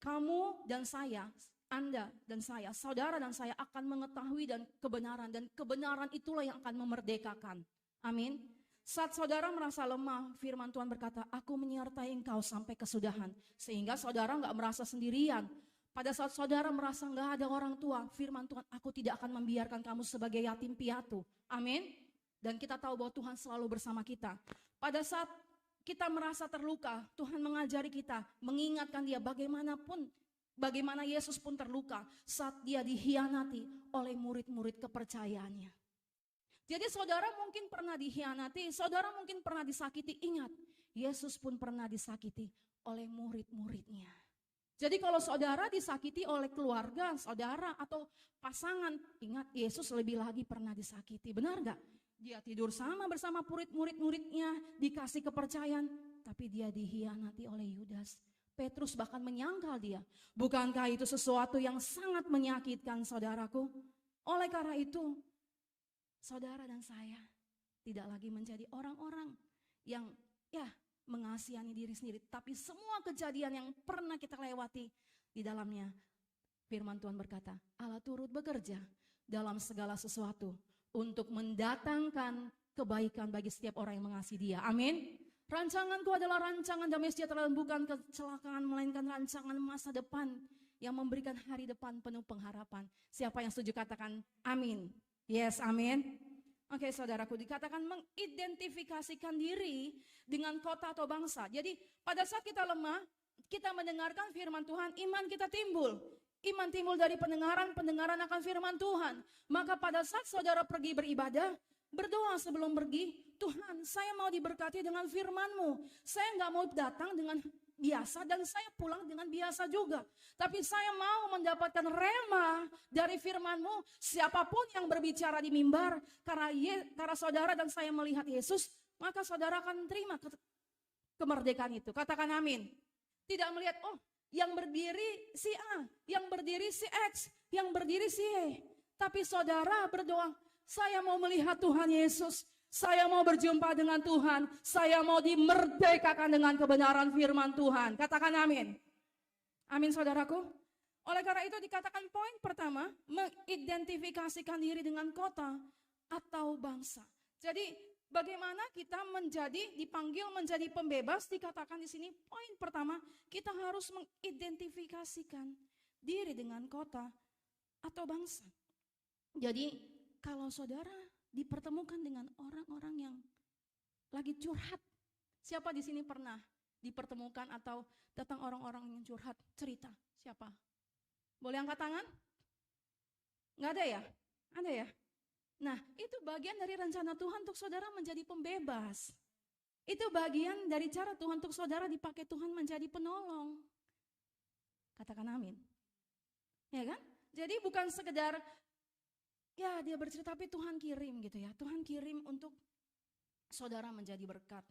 Kamu dan saya, Anda dan saya, saudara dan saya akan mengetahui dan kebenaran itulah yang akan memerdekakan. Amin. Saat saudara merasa lemah, firman Tuhan berkata, aku menyertai engkau sampai kesudahan. Sehingga saudara nggak merasa sendirian. Pada saat saudara merasa nggak ada orang tua, firman Tuhan, aku tidak akan membiarkan kamu sebagai yatim piatu. Amin. Dan kita tahu bahwa Tuhan selalu bersama kita. Pada saat kita merasa terluka, Tuhan mengajari kita, mengingatkan dia bagaimanapun, bagaimana Yesus pun terluka saat dia dikhianati oleh murid-murid kepercayaannya. Jadi saudara mungkin pernah dikhianati, saudara mungkin pernah disakiti, ingat, Yesus pun pernah disakiti oleh murid-muridnya. Jadi kalau saudara disakiti oleh keluarga, saudara atau pasangan, ingat Yesus lebih lagi pernah disakiti, benar gak? Dia tidur bersama murid-muridnya, dikasih kepercayaan, tapi dia dikhianati oleh Yudas. Petrus bahkan menyangkal dia. Bukankah itu sesuatu yang sangat menyakitkan saudaraku? Oleh karena itu, saudara dan saya tidak lagi menjadi orang-orang yang mengasihani diri sendiri. Tapi semua kejadian yang pernah kita lewati di dalamnya, firman Tuhan berkata, Allah turut bekerja dalam segala sesuatu untuk mendatangkan kebaikan bagi setiap orang yang mengasihi dia. Amin. Rancanganku adalah rancangan damai sejahtera dan bukan kecelakaan, melainkan rancangan masa depan yang memberikan hari depan penuh pengharapan. Siapa yang setuju katakan amin. Yes, amin. Oke, saudaraku, dikatakan mengidentifikasikan diri dengan kota atau bangsa. Jadi pada saat kita lemah, kita mendengarkan firman Tuhan, iman kita timbul. Iman timbul dari pendengaran akan firman Tuhan. Maka pada saat saudara pergi beribadah, berdoa sebelum pergi, Tuhan saya mau diberkati dengan firman-Mu. Saya nggak mau datang dengan biasa dan saya pulang dengan biasa juga. Tapi saya mau mendapatkan rema dari firman-Mu. Siapapun yang berbicara di mimbar, karena saudara dan saya melihat Yesus, maka saudara akan terima kemerdekaan itu. Katakan amin. Tidak melihat, yang berdiri si A, yang berdiri si X, yang berdiri si Y. Tapi saudara berdoa, saya mau melihat Tuhan Yesus, saya mau berjumpa dengan Tuhan, saya mau dimerdekakan dengan kebenaran firman Tuhan. Katakan amin. Amin saudaraku. Oleh karena itu dikatakan poin pertama, mengidentifikasikan diri dengan kota atau bangsa. Jadi bagaimana kita dipanggil menjadi pembebas, dikatakan di sini poin pertama, kita harus mengidentifikasikan diri dengan kota atau bangsa. Jadi kalau saudara dipertemukan dengan orang-orang yang lagi curhat, siapa di sini pernah dipertemukan atau datang orang-orang yang curhat, cerita, siapa? Boleh angkat tangan? Nggak ada ya? Ada ya? Nah, itu bagian dari rencana Tuhan untuk saudara menjadi pembebas. Itu bagian dari cara Tuhan untuk saudara dipakai Tuhan menjadi penolong. Katakan amin. Ya kan? Jadi bukan sekedar dia bercerita, tapi Tuhan kirim gitu ya. Tuhan kirim untuk saudara menjadi berkat,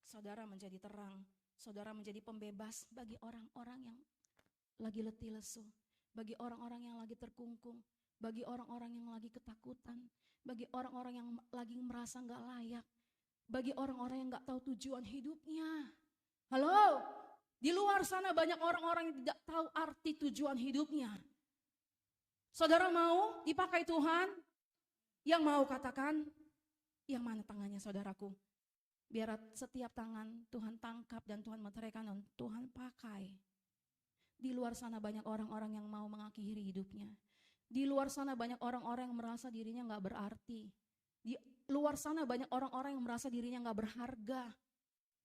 saudara menjadi terang, saudara menjadi pembebas bagi orang-orang yang lagi letih lesu, bagi orang-orang yang lagi terkungkung, bagi orang-orang yang lagi ketakutan, bagi orang-orang yang lagi merasa gak layak, bagi orang-orang yang gak tahu tujuan hidupnya. Halo, di luar sana banyak orang-orang yang tidak tahu arti tujuan hidupnya. Saudara mau dipakai Tuhan? Yang mau katakan, yang mana tangannya saudaraku? Biar setiap tangan Tuhan tangkap dan Tuhan meteraikan dan Tuhan pakai. Di luar sana banyak orang-orang yang mau mengakhiri hidupnya. Di luar sana banyak orang-orang yang merasa dirinya gak berarti. Di luar sana banyak orang-orang yang merasa dirinya gak berharga.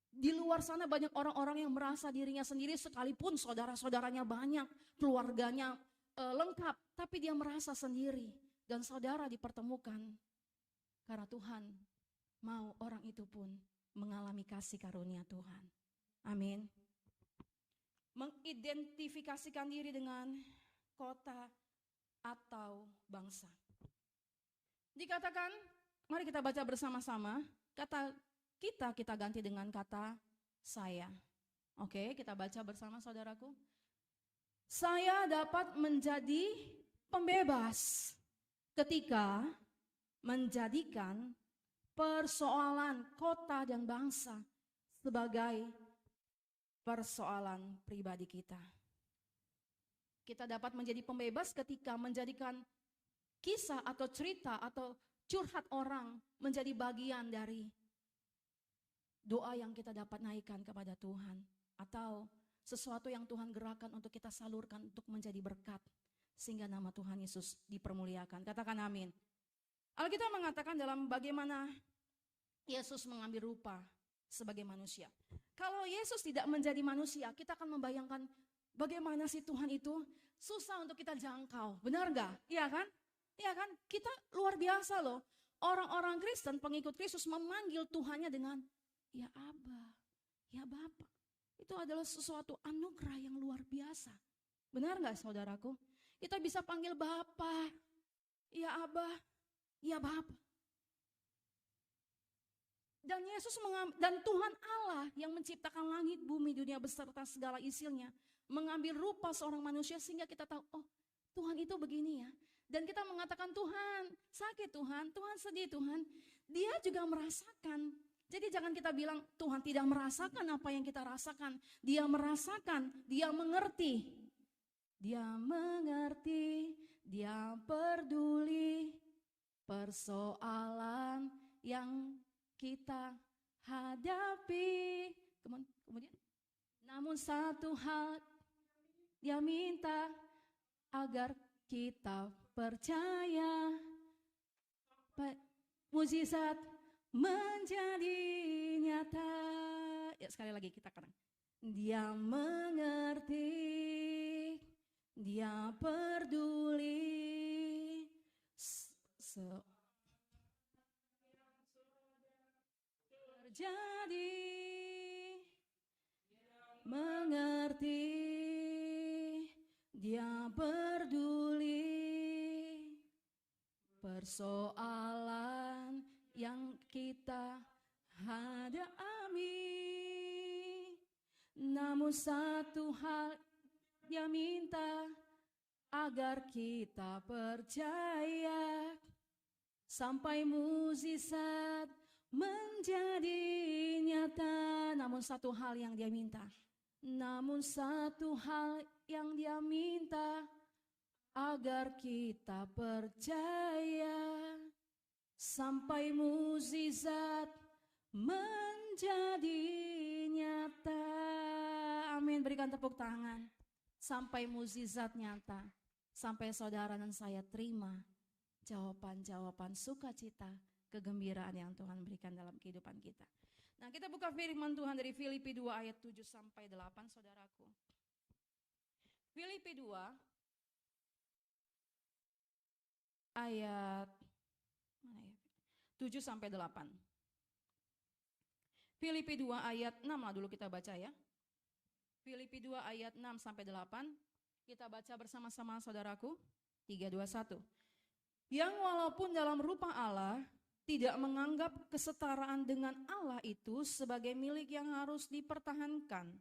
Di luar sana banyak orang-orang yang merasa dirinya sendiri sekalipun saudara-saudaranya banyak, keluarganya lengkap, tapi dia merasa sendiri. Dan saudara dipertemukan karena Tuhan mau orang itu pun mengalami kasih karunia Tuhan. Amin. Mengidentifikasikan diri dengan kota atau bangsa. Dikatakan, mari kita baca bersama-sama, kata kita ganti dengan kata saya. Oke, kita baca bersama saudaraku. Saya dapat menjadi pembebas ketika menjadikan persoalan kota dan bangsa sebagai persoalan pribadi kita. Kita dapat menjadi pembebas ketika menjadikan kisah atau cerita atau curhat orang menjadi bagian dari doa yang kita dapat naikkan kepada Tuhan. Atau sesuatu yang Tuhan gerakan untuk kita salurkan untuk menjadi berkat. Sehingga nama Tuhan Yesus dipermuliakan. Katakan amin. Alkitab mengatakan dalam bagaimana Yesus mengambil rupa sebagai manusia. Kalau Yesus tidak menjadi manusia, kita akan membayangkan bagaimana sih Tuhan itu susah untuk kita jangkau. Benar gak? Iya kan? Iya kan? Kita luar biasa loh. Orang-orang Kristen, pengikut Kristus memanggil Tuhannya dengan ya Aba, ya Bapa. Itu adalah sesuatu anugerah yang luar biasa. Benar gak saudaraku? Kita bisa panggil Bapa, ya Aba, ya Bapa. Dan dan Tuhan Allah yang menciptakan langit, bumi, dunia beserta segala isinya mengambil rupa seorang manusia sehingga kita tahu, oh Tuhan itu begini ya. Dan kita mengatakan Tuhan sakit Tuhan, Tuhan sedih Tuhan. Dia juga merasakan. Jadi jangan kita bilang Tuhan tidak merasakan apa yang kita rasakan. Dia merasakan, dia mengerti. Dia mengerti, dia peduli persoalan yang kita hadapi. Kemudian, namun satu hal dia minta agar kita percaya, mukjizat menjadi nyata. Ya sekali lagi kita katakan, dia mengerti, dia peduli. Terjadi, mengerti, dia peduli persoalan yang kita hadapi. Namun satu hal dia minta agar kita percaya sampai mukjizat menjadi nyata. Namun satu hal yang dia minta. Namun satu hal yang dia minta agar kita percaya sampai mukjizat menjadi nyata. Amin, berikan tepuk tangan. Sampai mukjizat nyata. Sampai saudara dan saya terima jawaban-jawaban sukacita, kegembiraan yang Tuhan berikan dalam kehidupan kita. Nah, kita buka firman Tuhan dari Filipi 2 ayat 7 sampai 8, saudaraku. Filipi 2 ayat 7 sampai 8. Filipi 2 ayat 6 lah dulu kita baca ya. Filipi 2 ayat 6 sampai 8. Kita baca bersama-sama saudaraku. 3, 2, 1. Yang walaupun dalam rupa Allah tidak menganggap kesetaraan dengan Allah itu sebagai milik yang harus dipertahankan,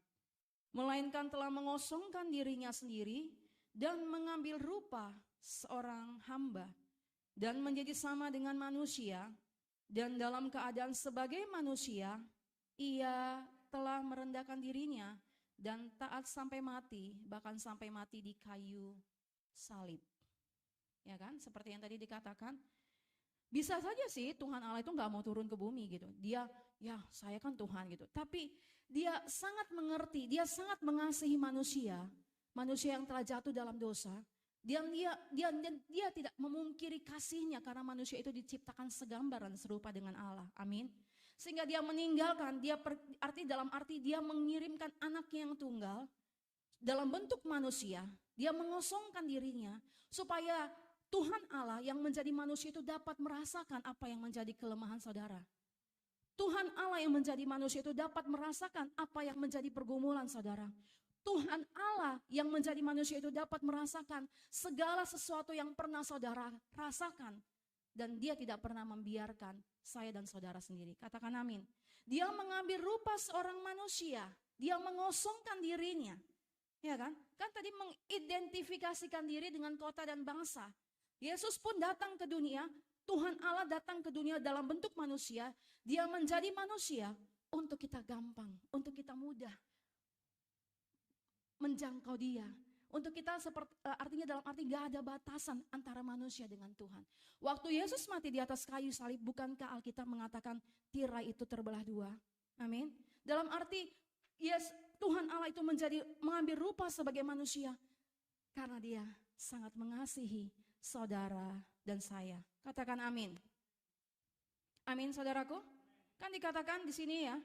melainkan telah mengosongkan dirinya sendiri dan mengambil rupa seorang hamba dan menjadi sama dengan manusia, dan dalam keadaan sebagai manusia ia telah merendahkan dirinya dan taat sampai mati, bahkan sampai mati di kayu salib. Ya kan, seperti yang tadi dikatakan, bisa saja sih Tuhan Allah itu gak mau turun ke bumi gitu. Dia, ya saya kan Tuhan gitu. Tapi dia sangat mengerti, dia sangat mengasihi manusia. Manusia yang telah jatuh dalam dosa. Dia tidak memungkiri kasihnya karena manusia itu diciptakan segambar dan serupa dengan Allah. Amin. Sehingga dia meninggalkan, dalam arti dia mengirimkan anaknya yang tunggal dalam bentuk manusia. Dia mengosongkan dirinya supaya Tuhan Allah yang menjadi manusia itu dapat merasakan apa yang menjadi kelemahan saudara. Tuhan Allah yang menjadi manusia itu dapat merasakan apa yang menjadi pergumulan saudara. Tuhan Allah yang menjadi manusia itu dapat merasakan segala sesuatu yang pernah saudara rasakan. Dan dia tidak pernah membiarkan saya dan saudara sendiri. Katakan amin. Dia mengambil rupa seorang manusia. Dia mengosongkan dirinya. Ya kan? Kan tadi mengidentifikasikan diri dengan kota dan bangsa. Yesus pun datang ke dunia. Tuhan Allah datang ke dunia dalam bentuk manusia. Dia menjadi manusia untuk kita gampang, untuk kita mudah menjangkau dia. Untuk kita artinya dalam arti gak ada batasan antara manusia dengan Tuhan. Waktu Yesus mati di atas kayu salib, bukankah Alkitab mengatakan tirai itu terbelah dua? Amin. Dalam arti Tuhan Allah itu mengambil rupa sebagai manusia karena dia sangat mengasihi saudara dan saya. Katakan amin. Amin saudaraku. Kan dikatakan di sini ya.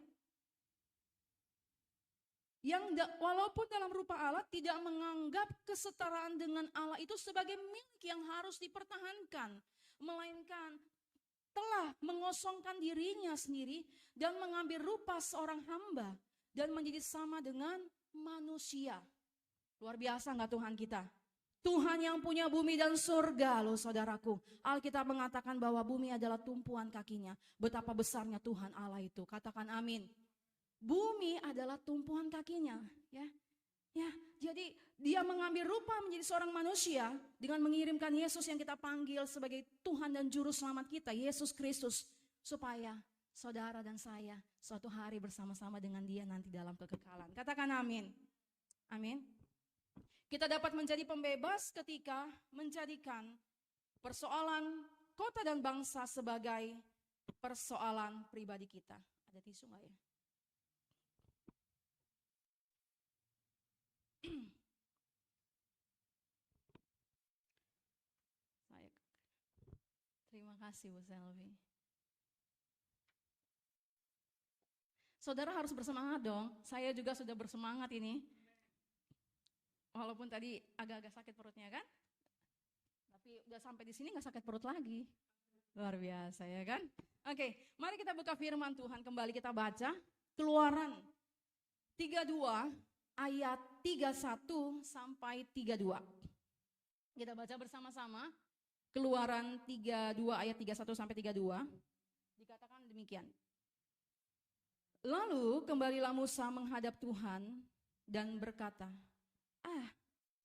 Walaupun dalam rupa Allah tidak menganggap kesetaraan dengan Allah itu sebagai milik yang harus dipertahankan. Melainkan telah mengosongkan dirinya sendiri dan mengambil rupa seorang hamba. Dan menjadi sama dengan manusia. Luar biasa gak Tuhan kita? Tuhan yang punya bumi dan surga loh saudaraku. Alkitab mengatakan bahwa bumi adalah tumpuan kakinya. Betapa besarnya Tuhan Allah itu. Katakan amin. Bumi adalah tumpuan kakinya, ya. Jadi dia mengambil rupa menjadi seorang manusia dengan mengirimkan Yesus yang kita panggil sebagai Tuhan dan Juru Selamat kita, Yesus Kristus, supaya saudara dan saya suatu hari bersama-sama dengan dia nanti dalam kekekalan. Katakan amin. Amin. Kita dapat menjadi pembebas ketika menjadikan persoalan kota dan bangsa sebagai persoalan pribadi kita. Ada tisu nggak ya? Terima kasih Bu Selvi. Saudara harus bersemangat dong. Saya juga sudah bersemangat ini. Walaupun tadi agak-agak sakit perutnya kan. Tapi udah sampai di sini gak sakit perut lagi. Luar biasa ya kan. Oke, mari kita buka firman Tuhan. Kembali kita baca. Keluaran 32 ayat 31 sampai 32. Kita baca bersama-sama. Keluaran 32 ayat 31 sampai 32. Dikatakan demikian. Lalu kembalilah Musa menghadap Tuhan dan berkata,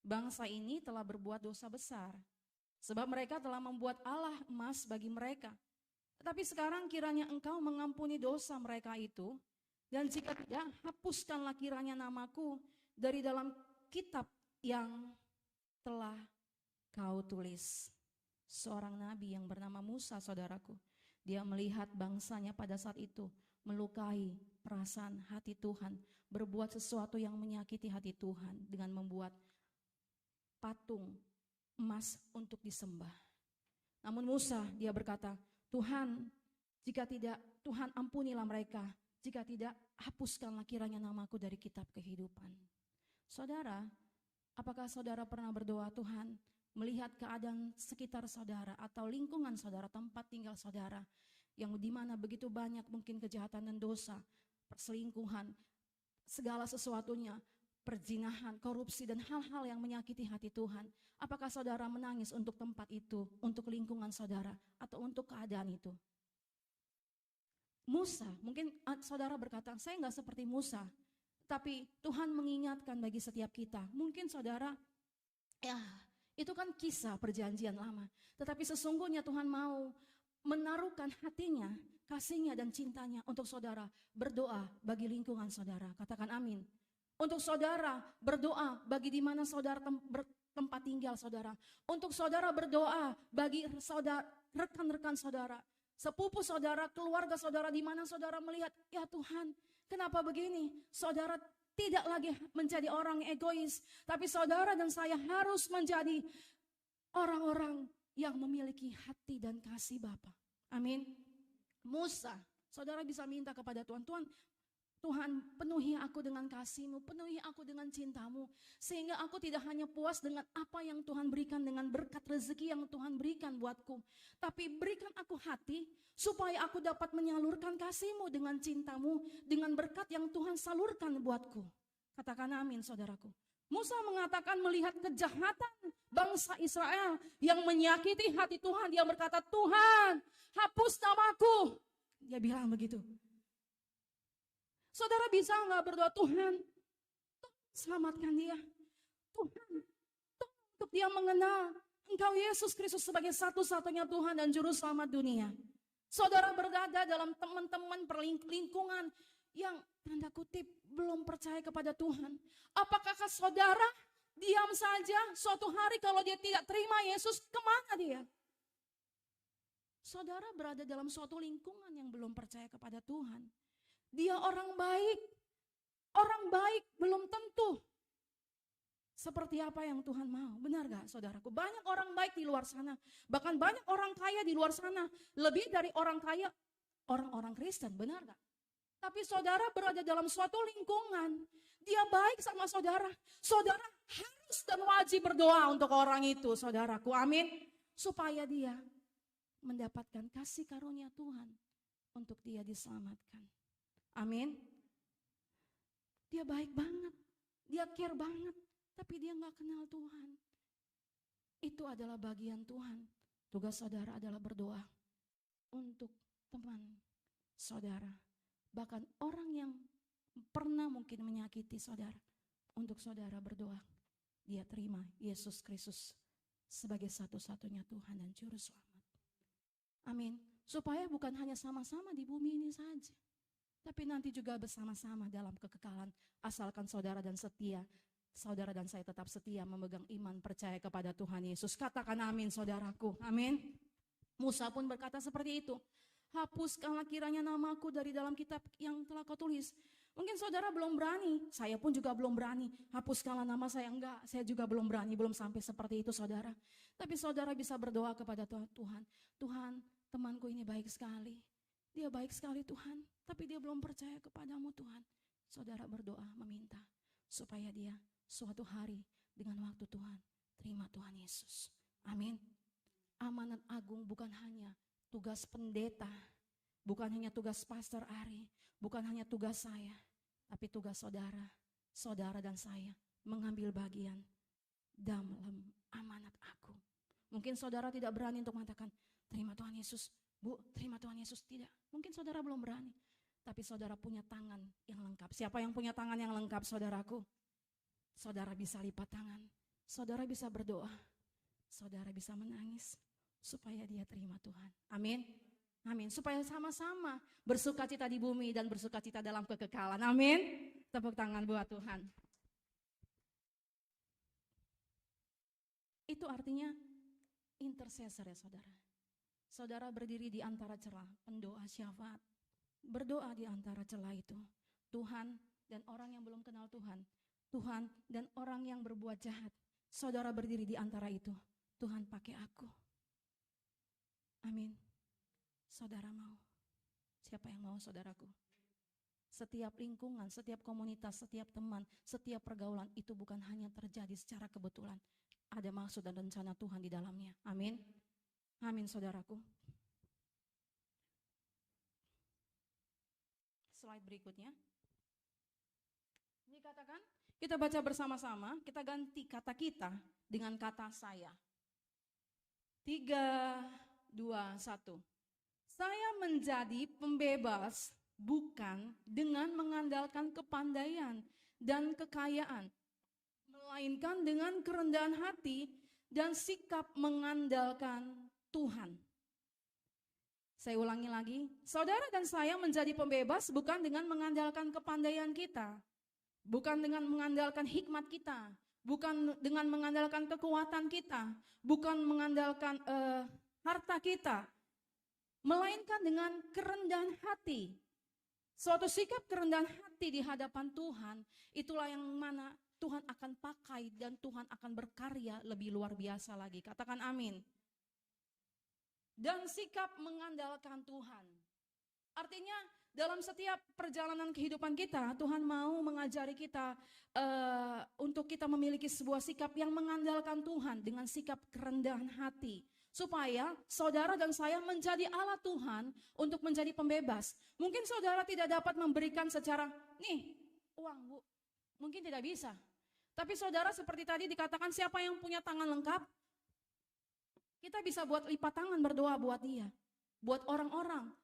bangsa ini telah berbuat dosa besar. Sebab mereka telah membuat Allah emas bagi mereka. Tetapi sekarang kiranya engkau mengampuni dosa mereka itu. Dan jika tidak, hapuskanlah kiranya namaku dari dalam kitab yang telah kau tulis. Seorang nabi yang bernama Musa, saudaraku. Dia melihat bangsanya pada saat itu melukai perasaan hati Tuhan. Berbuat sesuatu yang menyakiti hati Tuhan dengan membuat patung emas untuk disembah. Namun Musa, dia berkata, Tuhan, jika tidak, Tuhan ampunilah mereka. Jika tidak, hapuskanlah kiranya namaku dari kitab kehidupan. Saudara, apakah saudara pernah berdoa, Tuhan, melihat keadaan sekitar saudara atau lingkungan saudara, tempat tinggal saudara, yang dimana begitu banyak mungkin kejahatan dan dosa, perselingkuhan, segala sesuatunya, perzinahan, korupsi, dan hal-hal yang menyakiti hati Tuhan. Apakah saudara menangis untuk tempat itu, untuk lingkungan saudara, atau untuk keadaan itu? Musa, mungkin saudara berkata, saya enggak seperti Musa. Tapi Tuhan mengingatkan bagi setiap kita. Mungkin saudara, itu kan kisah perjanjian lama. Tetapi sesungguhnya Tuhan mau menaruhkan hatinya, kasihnya dan cintanya untuk saudara berdoa bagi lingkungan saudara. Katakan amin. Untuk saudara berdoa bagi di mana saudara tempat tinggal saudara. Untuk saudara berdoa bagi saudara, rekan-rekan saudara. Sepupu saudara, keluarga saudara, di mana saudara melihat, ya Tuhan, kenapa begini? Saudara tidak lagi menjadi orang egois, tapi saudara dan saya harus menjadi orang-orang yang memiliki hati dan kasih Bapa. Amin. Musa, Saudara bisa minta kepada Tuhan, Tuhan penuhi aku dengan kasih-Mu, penuhi aku dengan cinta-Mu, sehingga aku tidak hanya puas dengan apa yang Tuhan berikan, dengan berkat rezeki yang Tuhan berikan buatku, tapi berikan aku hati supaya aku dapat menyalurkan kasih-Mu dengan cinta-Mu, dengan berkat yang Tuhan salurkan buatku. Katakan amin saudaraku. Musa mengatakan melihat kejahatan bangsa Israel yang menyakiti hati Tuhan, dia berkata, Tuhan hapus namaku. Dia bilang begitu. Saudara bisa nggak berdoa, Tuhan selamatkan dia. Tuhan untuk dia mengenal Engkau Yesus Kristus sebagai satu-satunya Tuhan dan Juru Selamat dunia. Saudara berada dalam teman-teman perlingkungan yang tanda kutip belum percaya kepada Tuhan. Apakah saudara diam saja suatu hari kalau dia tidak terima Yesus, kemana dia? Saudara berada dalam suatu lingkungan yang belum percaya kepada Tuhan. Dia orang baik belum tentu seperti apa yang Tuhan mau. Benar gak saudaraku? Banyak orang baik di luar sana. Bahkan banyak orang kaya di luar sana. Lebih dari orang kaya, orang-orang Kristen. Benar gak? Tapi saudara berada dalam suatu lingkungan. Dia baik sama saudara. Saudara harus dan wajib berdoa untuk orang itu, saudaraku. Amin. Supaya dia mendapatkan kasih karunia Tuhan untuk dia diselamatkan. Amin. Dia baik banget. Dia care banget. Tapi dia gak kenal Tuhan. Itu adalah bagian Tuhan. Tugas saudara adalah berdoa untuk teman saudara. Bahkan orang yang pernah mungkin menyakiti saudara. Untuk saudara berdoa. Dia terima Yesus Kristus sebagai satu-satunya Tuhan dan Juru Selamat. Amin. Supaya bukan hanya sama-sama di bumi ini saja. Tapi nanti juga bersama-sama dalam kekekalan. Asalkan saudara dan saya tetap setia memegang iman percaya kepada Tuhan Yesus. Katakan amin saudaraku. Amin. Musa pun berkata seperti itu. Hapuskanlah kiranya namaku dari dalam kitab yang telah kau tulis. Mungkin saudara belum berani. Saya pun juga belum berani. Hapuskanlah nama saya. Enggak, saya juga belum berani. Belum sampai seperti itu saudara. Tapi saudara bisa berdoa kepada Tuhan. Tuhan, temanku ini baik sekali. Dia baik sekali Tuhan. Tapi dia belum percaya kepadamu Tuhan. Saudara berdoa meminta supaya dia suatu hari dengan waktu Tuhan terima Tuhan Yesus. Amin. Amanat agung bukan hanya tugas pendeta, bukan hanya tugas pastor Ari, bukan hanya tugas saya, tapi tugas saudara dan saya mengambil bagian dalam amanat agung. Mungkin saudara tidak berani untuk mengatakan terima Tuhan Yesus, Bu, terima Tuhan Yesus, tidak. Mungkin saudara belum berani. Tapi saudara punya tangan yang lengkap. Siapa yang punya tangan yang lengkap saudaraku? Saudara bisa lipat tangan. Saudara bisa berdoa. Saudara bisa menangis. Supaya dia terima Tuhan. Amin. Amin. Supaya sama-sama bersukacita di bumi dan bersukacita dalam kekekalan. Amin. Tepuk tangan buat Tuhan. Itu artinya intercessor ya saudara. Saudara berdiri di antara celah, pendoa syafaat. Berdoa di antara celah itu. Tuhan dan orang yang belum kenal Tuhan. Tuhan dan orang yang berbuat jahat. Saudara berdiri di antara itu. Tuhan pakai aku. Amin. Saudara mau? Siapa yang mau saudaraku? Setiap lingkungan, setiap komunitas, setiap teman, setiap pergaulan itu bukan hanya terjadi secara kebetulan. Ada maksud dan rencana Tuhan di dalamnya. Amin. Amin saudaraku. Slide berikutnya. Dikatakan, kita baca bersama-sama, kita ganti kata kita dengan kata saya. 3, 2, 1. Saya menjadi pembebas bukan dengan mengandalkan kepandaian dan kekayaan, melainkan dengan kerendahan hati dan sikap mengandalkan Tuhan. Saya ulangi lagi, saudara dan saya menjadi pembebas bukan dengan mengandalkan kepandaian kita, bukan dengan mengandalkan hikmat kita, bukan dengan mengandalkan kekuatan kita, bukan mengandalkan harta kita, melainkan dengan kerendahan hati. Suatu sikap kerendahan hati di hadapan Tuhan, itulah yang mana Tuhan akan pakai dan Tuhan akan berkarya lebih luar biasa lagi. Katakan amin. Dan sikap mengandalkan Tuhan. Artinya dalam setiap perjalanan kehidupan kita, Tuhan mau mengajari kita untuk kita memiliki sebuah sikap yang mengandalkan Tuhan dengan sikap kerendahan hati. Supaya saudara dan saya menjadi alat Tuhan untuk menjadi pembebas. Mungkin saudara tidak dapat memberikan secara, nih uang bu, mungkin tidak bisa. Tapi saudara seperti tadi dikatakan siapa yang punya tangan lengkap, kita bisa buat lipat tangan berdoa buat dia. Buat orang-orang.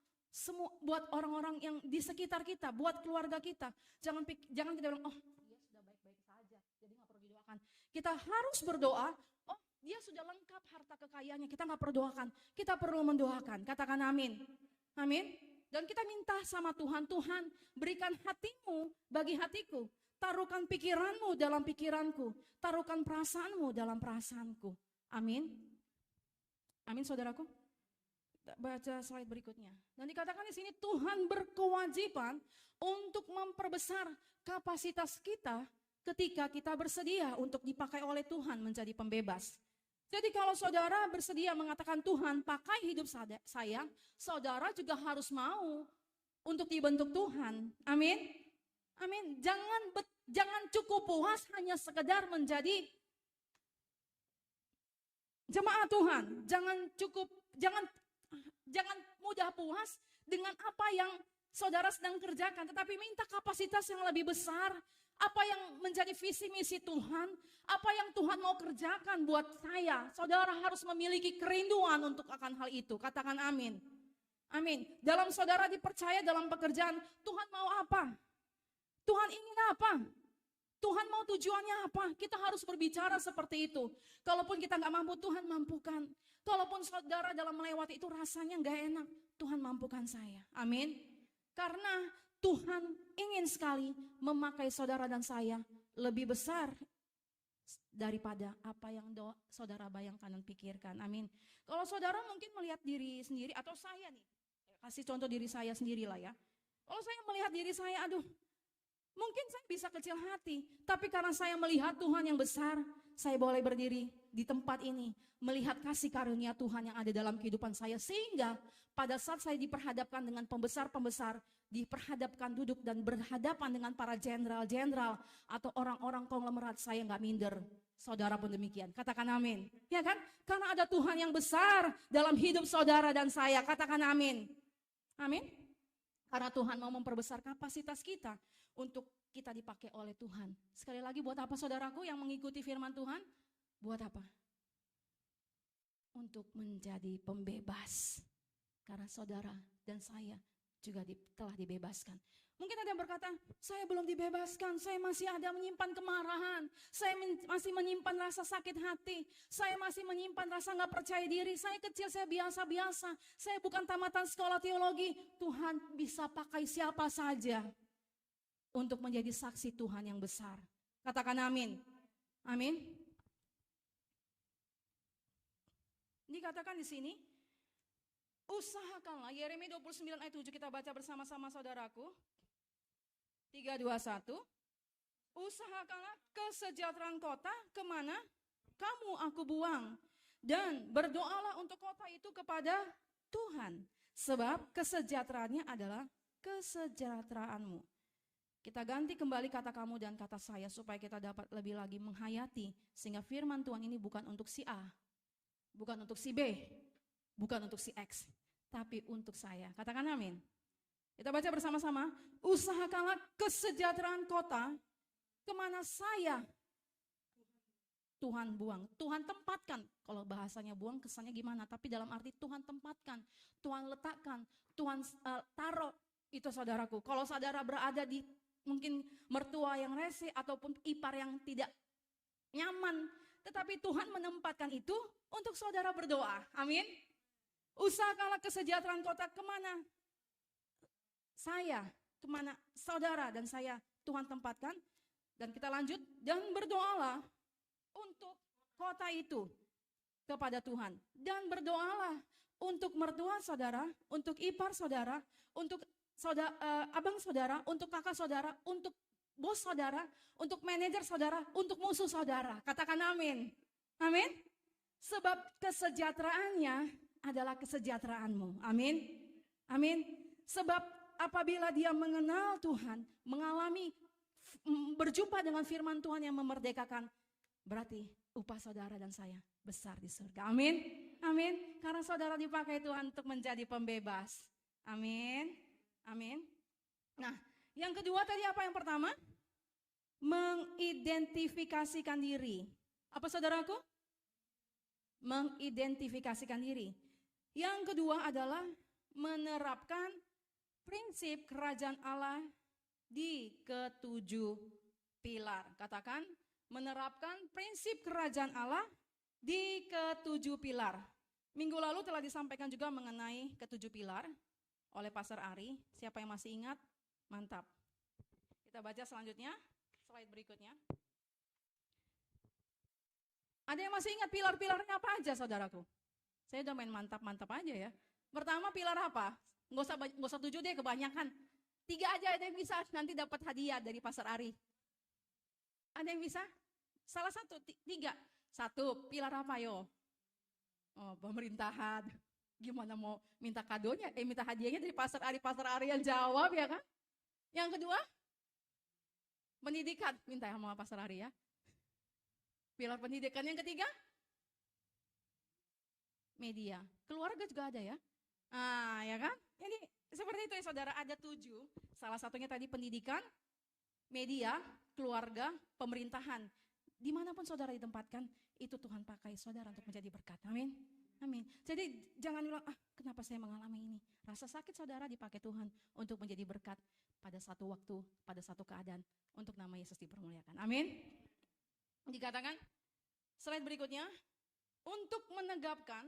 Buat orang-orang yang di sekitar kita, buat keluarga kita. Jangan kita bilang, oh dia sudah baik-baik saja, jadi nggak perlu didoakan. Kita harus berdoa, oh dia sudah lengkap harta kekayaannya, kita nggak perlu doakan. Kita perlu mendoakan, katakan amin. Amin. Dan kita minta sama Tuhan, Tuhan berikan hatimu bagi hatiku. Taruhkan pikiranmu dalam pikiranku. Taruhkan perasaanmu dalam perasaanku. Amin. Amin saudaraku. Baca slide berikutnya. Dan dikatakan di sini Tuhan berkewajiban untuk memperbesar kapasitas kita ketika kita bersedia untuk dipakai oleh Tuhan menjadi pembebas. Jadi kalau saudara bersedia mengatakan Tuhan pakai hidup saya, saudara juga harus mau untuk dibentuk Tuhan. Amin. Amin. Jangan cukup puas hanya sekedar menjadi jemaat Tuhan. Jangan mudah puas dengan apa yang saudara sedang kerjakan, tetapi minta kapasitas yang lebih besar. Apa yang menjadi visi misi Tuhan, apa yang Tuhan mau kerjakan buat saya. Saudara harus memiliki kerinduan untuk akan hal itu. Katakan amin. Amin. Dalam saudara dipercaya dalam pekerjaan, Tuhan mau apa? Tuhan ingin apa? Tuhan mau tujuannya apa? Kita harus berbicara seperti itu. Kalaupun kita nggak mampu, Tuhan mampukan. Kalaupun saudara dalam melewati itu rasanya nggak enak, Tuhan mampukan saya. Amin. Karena Tuhan ingin sekali memakai saudara dan saya lebih besar daripada apa yang saudara bayangkan dan pikirkan. Amin. Kalau saudara mungkin melihat diri sendiri atau saya nih, kasih contoh diri saya sendirilah ya. Kalau saya melihat diri saya, aduh, mungkin saya bisa kecil hati, tapi karena saya melihat Tuhan yang besar, saya boleh berdiri di tempat ini, melihat kasih karunia Tuhan yang ada dalam kehidupan saya. Sehingga pada saat saya diperhadapkan dengan pembesar-pembesar, diperhadapkan duduk dan berhadapan dengan para jenderal-jenderal atau orang-orang konglomerat, saya nggak minder. Saudara pun demikian, katakan amin. Ya kan? Karena ada Tuhan yang besar dalam hidup saudara dan saya, katakan amin. Amin. Karena Tuhan mau memperbesar kapasitas kita untuk kita dipakai oleh Tuhan. Sekali lagi, buat apa saudaraku yang mengikuti firman Tuhan? Buat apa? Untuk menjadi pembebas. Karena saudara dan saya juga telah dibebaskan. Mungkin ada yang berkata, saya belum dibebaskan, saya masih ada menyimpan kemarahan, saya masih menyimpan rasa sakit hati, saya masih menyimpan rasa gak percaya diri, saya kecil, saya biasa-biasa, saya bukan tamatan sekolah teologi. Tuhan bisa pakai siapa saja untuk menjadi saksi Tuhan yang besar. Katakan amin. Amin. Dikatakan di sini, usahakanlah, Yeremia 29 ayat 7 kita baca bersama-sama saudaraku. 3, 2, 1. Usahakanlah kesejahteraan kota kemana kamu aku buang. Dan berdoalah untuk kota itu kepada Tuhan. Sebab kesejahteraannya adalah kesejahteraanmu. Kita ganti kembali kata kamu dan kata saya supaya kita dapat lebih lagi menghayati. Sehingga firman Tuhan ini bukan untuk si A, bukan untuk si B, bukan untuk si X, tapi untuk saya. Katakan amin. Kita baca bersama-sama. Usahakanlah kesejahteraan kota kemana saya Tuhan buang. Tuhan tempatkan. Kalau bahasanya buang kesannya gimana, tapi dalam arti Tuhan tempatkan, Tuhan letakkan, Tuhan taruh. Itu saudaraku. Kalau saudara berada di mungkin mertua yang rese ataupun ipar yang tidak nyaman, tetapi Tuhan menempatkan itu untuk saudara berdoa. Amin. Usahakanlah kesejahteraan kota kemana saya, kemana saudara dan saya Tuhan tempatkan. Dan kita lanjut, dan berdoalah untuk kota itu kepada Tuhan. Dan berdoalah untuk mertua saudara, untuk ipar saudara, untuk abang saudara, untuk kakak saudara, untuk bos saudara, untuk manajer saudara, untuk musuh saudara. Katakan amin. Amin. Sebab kesejahteraannya adalah kesejahteraanmu. Amin. Amin. Sebab apabila dia mengenal Tuhan, mengalami berjumpa dengan firman Tuhan yang memerdekakan, berarti upah saudara dan saya besar di surga. Amin. Amin. Karena saudara dipakai Tuhan untuk menjadi pembebas. Amin. Amin. Nah, yang kedua tadi apa yang pertama? Mengidentifikasikan diri. Apa saudaraku? Mengidentifikasikan diri. Yang kedua adalah menerapkan prinsip kerajaan Allah di ketujuh pilar. Katakan, menerapkan prinsip kerajaan Allah di ketujuh pilar. Minggu lalu telah disampaikan juga mengenai ketujuh pilar oleh Pastor Ari. Siapa yang masih ingat? Mantap. Kita baca selanjutnya, slide berikutnya. Ada yang masih ingat pilar-pilarnya apa aja saudaraku? Saya udah main mantap-mantap aja ya. Pertama pilar apa? Nggak usah 7 deh, kebanyakan. 3 aja ada yang bisa, nanti dapat hadiah dari Pastor Ari. Ada yang bisa? Salah satu, 3. 1, pilar apa yo? Oh, pemerintahan. Gimana mau minta kadonya? Minta hadiahnya dari Pastor Ari yang jawab ya kan? Yang kedua, pendidikan. Minta sama Pastor Ari ya. Pilar pendidikan. Yang ketiga, media. Keluarga juga ada ya. Ah, ya kan? Jadi seperti itu ya saudara, ada 7. Salah satunya tadi pendidikan, media, keluarga, pemerintahan. Dimanapun saudara ditempatkan, itu Tuhan pakai saudara untuk menjadi berkat. Amin. Amin. Jadi jangan bilang, kenapa saya mengalami ini? Rasa sakit saudara dipakai Tuhan untuk menjadi berkat pada satu waktu, pada satu keadaan, untuk nama Yesus dipermuliakan. Amin. Dikatakan, slide berikutnya, untuk menegakkan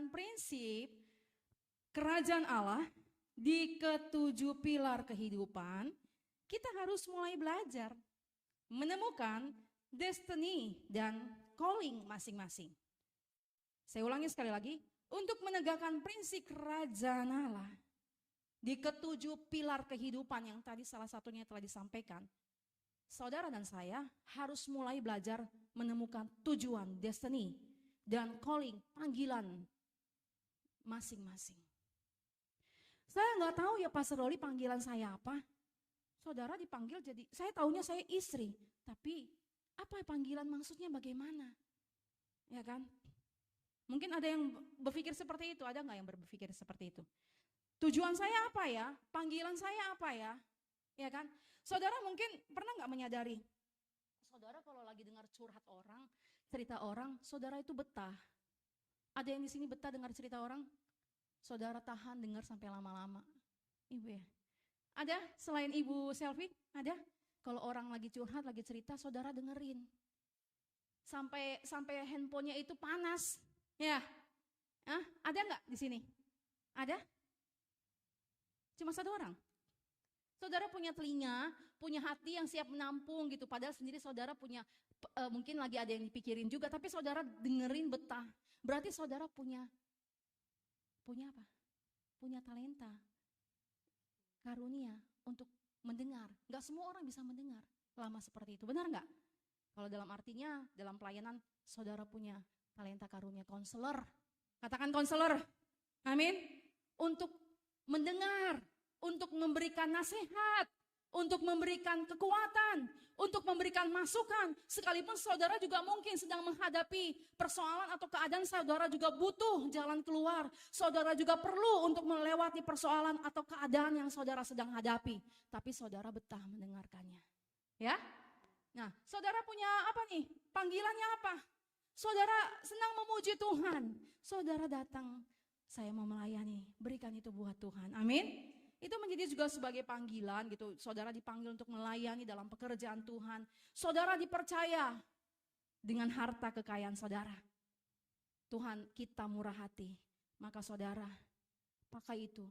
prinsip kerajaan Allah di ketujuh pilar kehidupan, kita harus mulai belajar menemukan destiny dan calling masing-masing. Saya ulangi sekali lagi, untuk menegakkan prinsip kerajaan Allah di ketujuh pilar kehidupan yang tadi salah satunya telah disampaikan, saudara dan saya harus mulai belajar menemukan tujuan, destiny, dan calling, panggilan masing-masing. Saya nggak tahu ya Pastor Loli panggilan saya apa. Saudara dipanggil jadi, saya taunya saya istri. Tapi apa panggilan maksudnya bagaimana? Ya kan? Mungkin ada yang berpikir seperti itu, ada nggak yang berpikir seperti itu? Tujuan saya apa ya? Panggilan saya apa ya? Ya kan? Saudara mungkin pernah nggak menyadari, saudara kalau lagi dengar curhat orang, cerita orang, saudara itu betah. Ada yang di sini betah dengar cerita orang? Saudara tahan dengar sampai lama-lama. Ibu ya? Ada selain Ibu Selvi? Ada? Kalau orang lagi curhat, lagi cerita, saudara dengerin. Sampai handphonenya itu panas. Ya? Ada nggak di sini? Ada? Cuma 1 orang? Saudara punya telinga, punya hati yang siap menampung gitu. Padahal sendiri saudara punya, mungkin lagi ada yang dipikirin juga. Tapi saudara dengerin betah. Berarti saudara punya apa? Punya talenta, karunia untuk mendengar. Gak semua orang bisa mendengar lama seperti itu. Benar gak? Kalau dalam artinya, dalam pelayanan saudara punya talenta karunia konselor. Katakan konselor. Amin. Untuk mendengar, untuk memberikan nasihat, untuk memberikan kekuatan, untuk memberikan masukan. Sekalipun saudara juga mungkin sedang menghadapi persoalan atau keadaan, saudara juga butuh jalan keluar. Saudara juga perlu untuk melewati persoalan atau keadaan yang saudara sedang hadapi. Tapi saudara betah mendengarkannya. Ya? Nah, saudara punya apa nih? Panggilannya apa? Saudara senang memuji Tuhan. Saudara datang, saya mau melayani, berikan itu buat Tuhan. Amin. Itu menjadi juga sebagai panggilan gitu. Saudara dipanggil untuk melayani dalam pekerjaan Tuhan. Saudara dipercaya dengan harta kekayaan saudara. Tuhan kita murah hati. Maka saudara pakai itu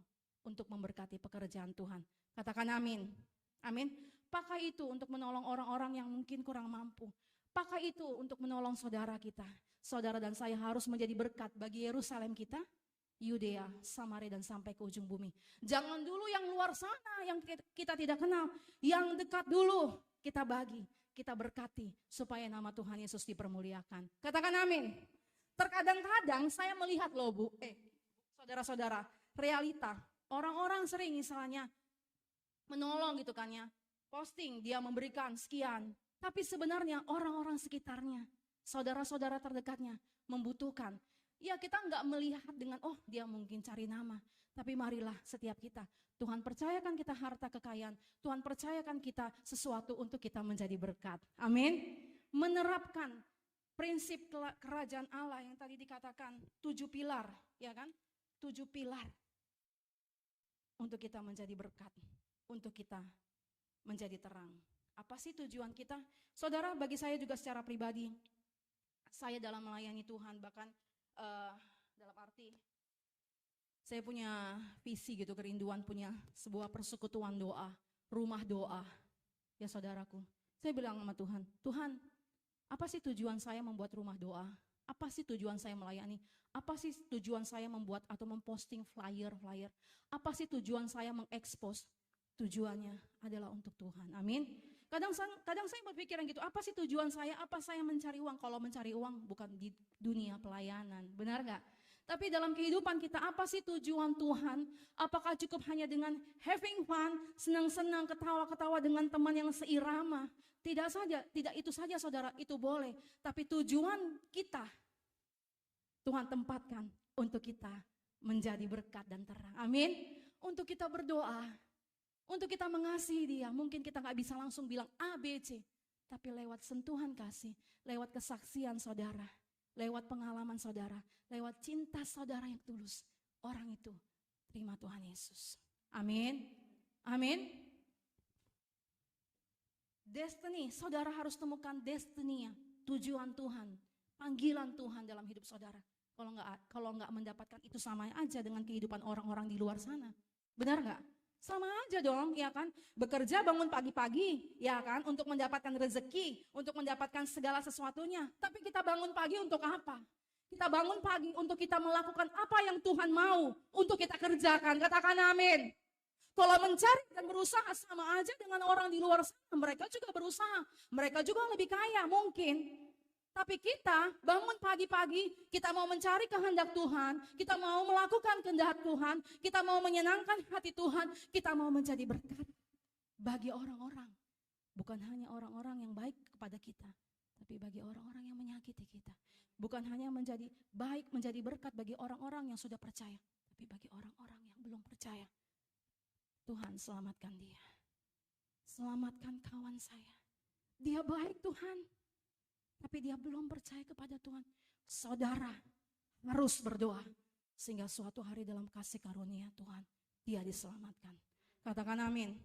untuk memberkati pekerjaan Tuhan. Katakan amin. Amin. Pakai itu untuk menolong orang-orang yang mungkin kurang mampu. Pakai itu untuk menolong saudara kita. Saudara dan saya harus menjadi berkat bagi Yerusalem kita, Yudea, Samaria, dan sampai ke ujung bumi. Jangan dulu yang luar sana yang kita tidak kenal. Yang dekat dulu kita bagi, kita berkati supaya nama Tuhan Yesus dipermuliakan. Katakan amin. Terkadang-kadang saya melihat loh Bu, saudara-saudara, realita. Orang-orang sering misalnya menolong gitu kan ya. Posting dia memberikan sekian. Tapi sebenarnya orang-orang sekitarnya, saudara-saudara terdekatnya membutuhkan. Ya kita nggak melihat dengan dia mungkin cari nama. Tapi marilah setiap kita, Tuhan percayakan kita harta kekayaan. Tuhan percayakan kita sesuatu untuk kita menjadi berkat. Amin. Menerapkan prinsip kerajaan Allah yang tadi dikatakan 7 pilar, ya kan? 7 pilar untuk kita menjadi berkat, untuk kita menjadi terang. Apa sih tujuan kita? Saudara, bagi saya juga secara pribadi, saya dalam melayani Tuhan, bahkan dalam arti saya punya visi gitu, kerinduan punya sebuah persekutuan doa, rumah doa. Ya saudaraku, saya bilang sama Tuhan, Tuhan, apa sih tujuan saya membuat rumah doa? Apa sih tujuan saya melayani? Apa sih tujuan saya membuat atau memposting flyer-flyer? Apa sih tujuan saya mengekspos? Tujuannya adalah untuk Tuhan. Amin. Kadang saya berpikiran gitu, apa sih tujuan saya? Apa saya mencari uang? Kalau mencari uang bukan di dunia pelayanan, benar gak? Tapi dalam kehidupan kita, apa sih tujuan Tuhan? Apakah cukup hanya dengan having fun, senang-senang, ketawa-ketawa dengan teman yang seirama? Tidak saja, tidak itu saja saudara, itu boleh. Tapi tujuan kita, Tuhan tempatkan untuk kita menjadi berkat dan terang. Amin. Untuk kita berdoa, untuk kita mengasihi dia. Mungkin kita gak bisa langsung bilang A, B, C. Tapi lewat sentuhan kasih, lewat kesaksian saudara, lewat pengalaman saudara, lewat cinta saudara yang tulus, orang itu terima Tuhan Yesus. Amin. Amin. Destiny, saudara harus temukan destiny-nya, tujuan Tuhan, panggilan Tuhan dalam hidup saudara. Kalau nggak mendapatkan itu sama aja dengan kehidupan orang-orang di luar sana. Benar nggak? Sama aja dong, ya kan? Bekerja bangun pagi-pagi, ya kan? Untuk mendapatkan rezeki, untuk mendapatkan segala sesuatunya. Tapi kita bangun pagi untuk apa? Kita bangun pagi untuk kita melakukan apa yang Tuhan mau untuk kita kerjakan. Katakan amin. Kalau mencari dan berusaha sama aja dengan orang di luar sana. Mereka juga berusaha. Mereka juga lebih kaya mungkin. Tapi kita bangun pagi-pagi, kita mau mencari kehendak Tuhan, kita mau melakukan kehendak Tuhan, kita mau menyenangkan hati Tuhan, kita mau menjadi berkat bagi orang-orang. Bukan hanya orang-orang yang baik kepada kita, tapi bagi orang-orang yang menyakiti kita. Bukan hanya menjadi baik, menjadi berkat bagi orang-orang yang sudah percaya, tapi bagi orang-orang yang belum percaya. Tuhan, selamatkan dia. Selamatkan kawan saya. Dia baik Tuhan, tapi dia belum percaya kepada Tuhan. Saudara harus berdoa sehingga suatu hari dalam kasih karunia Tuhan dia diselamatkan. Katakan amin.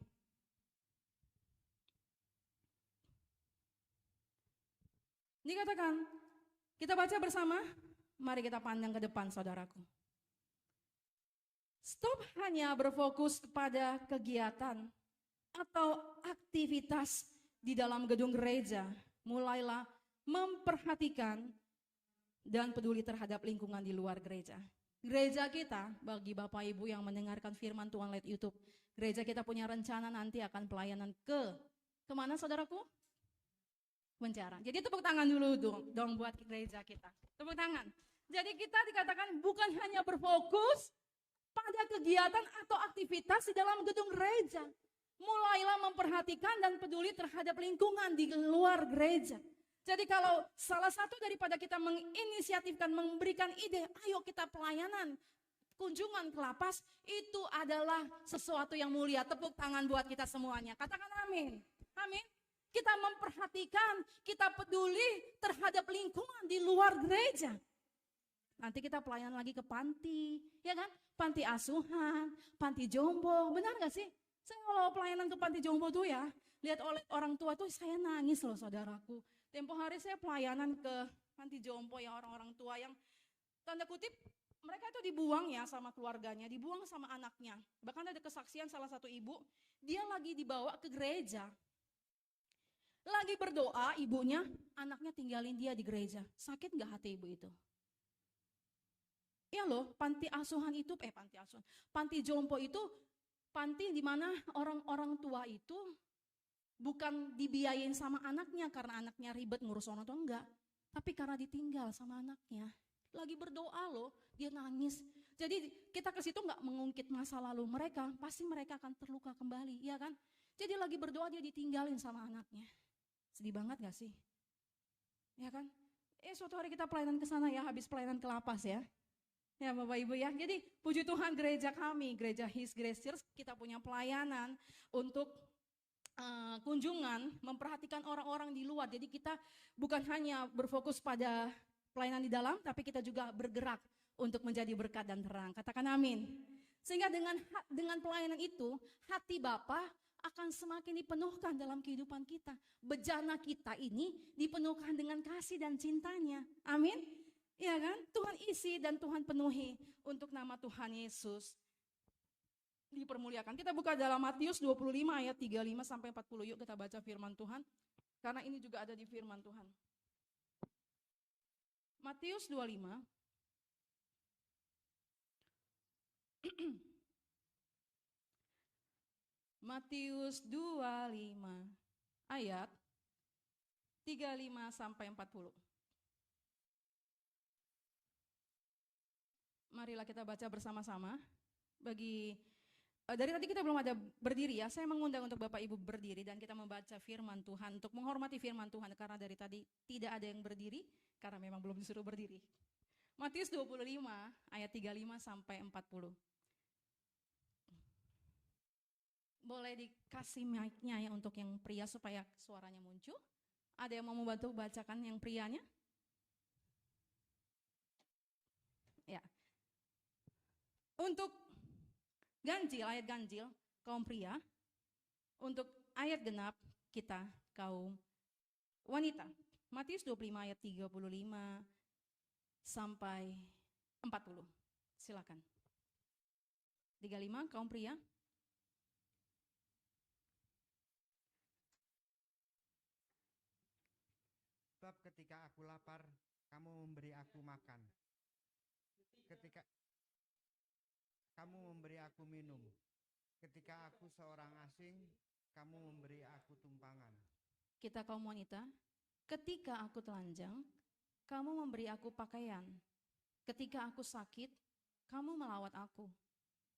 Dikatakan, kita baca bersama, mari kita pandang ke depan saudaraku. Stop hanya berfokus kepada kegiatan atau aktivitas di dalam gedung gereja. Mulailah memperhatikan dan peduli terhadap lingkungan di luar gereja. Gereja kita, bagi Bapak Ibu yang mendengarkan firman Tuhan lewat YouTube, gereja kita punya rencana nanti akan pelayanan kemana saudaraku? Mencara. Jadi tepuk tangan dulu dong buat gereja kita. Tepuk tangan. Jadi kita dikatakan bukan hanya berfokus pada kegiatan atau aktivitas di dalam gedung gereja. Mulailah memperhatikan dan peduli terhadap lingkungan di luar gereja. Jadi kalau salah satu daripada kita menginisiatifkan, memberikan ide, ayo kita pelayanan, kunjungan ke lapas, itu adalah sesuatu yang mulia. Tepuk tangan buat kita semuanya. Katakan amin. Amin. Kita memperhatikan, kita peduli terhadap lingkungan di luar gereja. Nanti kita pelayanan lagi ke panti, ya kan? Panti asuhan, panti jompo, benar gak sih? Saya kalau pelayanan ke panti jompo tuh ya, lihat oleh orang tua tuh saya nangis loh saudaraku. Tempo hari saya pelayanan ke panti jompo ya, orang-orang tua yang tanda kutip mereka itu dibuang ya sama keluarganya, dibuang sama anaknya. Bahkan ada kesaksian salah satu ibu, dia lagi dibawa ke gereja. Lagi berdoa ibunya, anaknya tinggalin dia di gereja. Sakit gak hati ibu itu? Ya loh, panti asuhan itu, panti jompo itu, panti di mana orang-orang tua itu bukan dibiayain sama anaknya karena anaknya ribet ngurus orang tua, enggak. Tapi karena ditinggal sama anaknya. Lagi berdoa loh, dia nangis. Jadi kita ke situ nggak mengungkit masa lalu mereka, pasti mereka akan terluka kembali, ya kan? Jadi lagi berdoa dia ditinggalin sama anaknya. Sedih banget gak sih? Ya kan? Suatu hari kita pelayanan ke sana ya, habis pelayanan ke lapas ya. Ya Bapak Ibu ya, jadi puji Tuhan gereja kami, gereja His Grace Church, kita punya pelayanan untuk kunjungan, memperhatikan orang-orang di luar. Jadi kita bukan hanya berfokus pada pelayanan di dalam, tapi kita juga bergerak untuk menjadi berkat dan terang. Katakan amin. Sehingga dengan pelayanan itu, hati Bapa akan semakin dipenuhkan dalam kehidupan kita. Bejana kita ini dipenuhkan dengan kasih dan cintanya. Amin. Ya kan? Tuhan isi dan Tuhan penuhi untuk nama Tuhan Yesus dipermuliakan. Kita buka dalam Matius 25 ayat 35 sampai 40. Yuk kita baca firman Tuhan. Karena ini juga ada di firman Tuhan. Matius 25. Matius 25 ayat 35 sampai 40. Marilah kita baca bersama-sama. Dari tadi kita belum ada berdiri ya, saya mengundang untuk Bapak Ibu berdiri dan kita membaca firman Tuhan untuk menghormati firman Tuhan karena dari tadi tidak ada yang berdiri karena memang belum disuruh berdiri. Matius 25 ayat 35 sampai 40. Boleh dikasih mic-nya ya untuk yang pria supaya suaranya muncul. Ada yang mau membantu bacakan yang prianya? Ya. Untuk ganjil, ayat ganjil, kaum pria. Untuk ayat genap, kita kaum wanita. Matius 25 ayat 35 sampai 40. Silakan. 35 kaum pria. Sebab ketika aku lapar, kamu memberi aku makan. Ketika kamu memberi aku minum. Ketika aku seorang asing, kamu memberi aku tumpangan. Kita kaum wanita, ketika aku telanjang, kamu memberi aku pakaian. Ketika aku sakit, kamu melawat aku.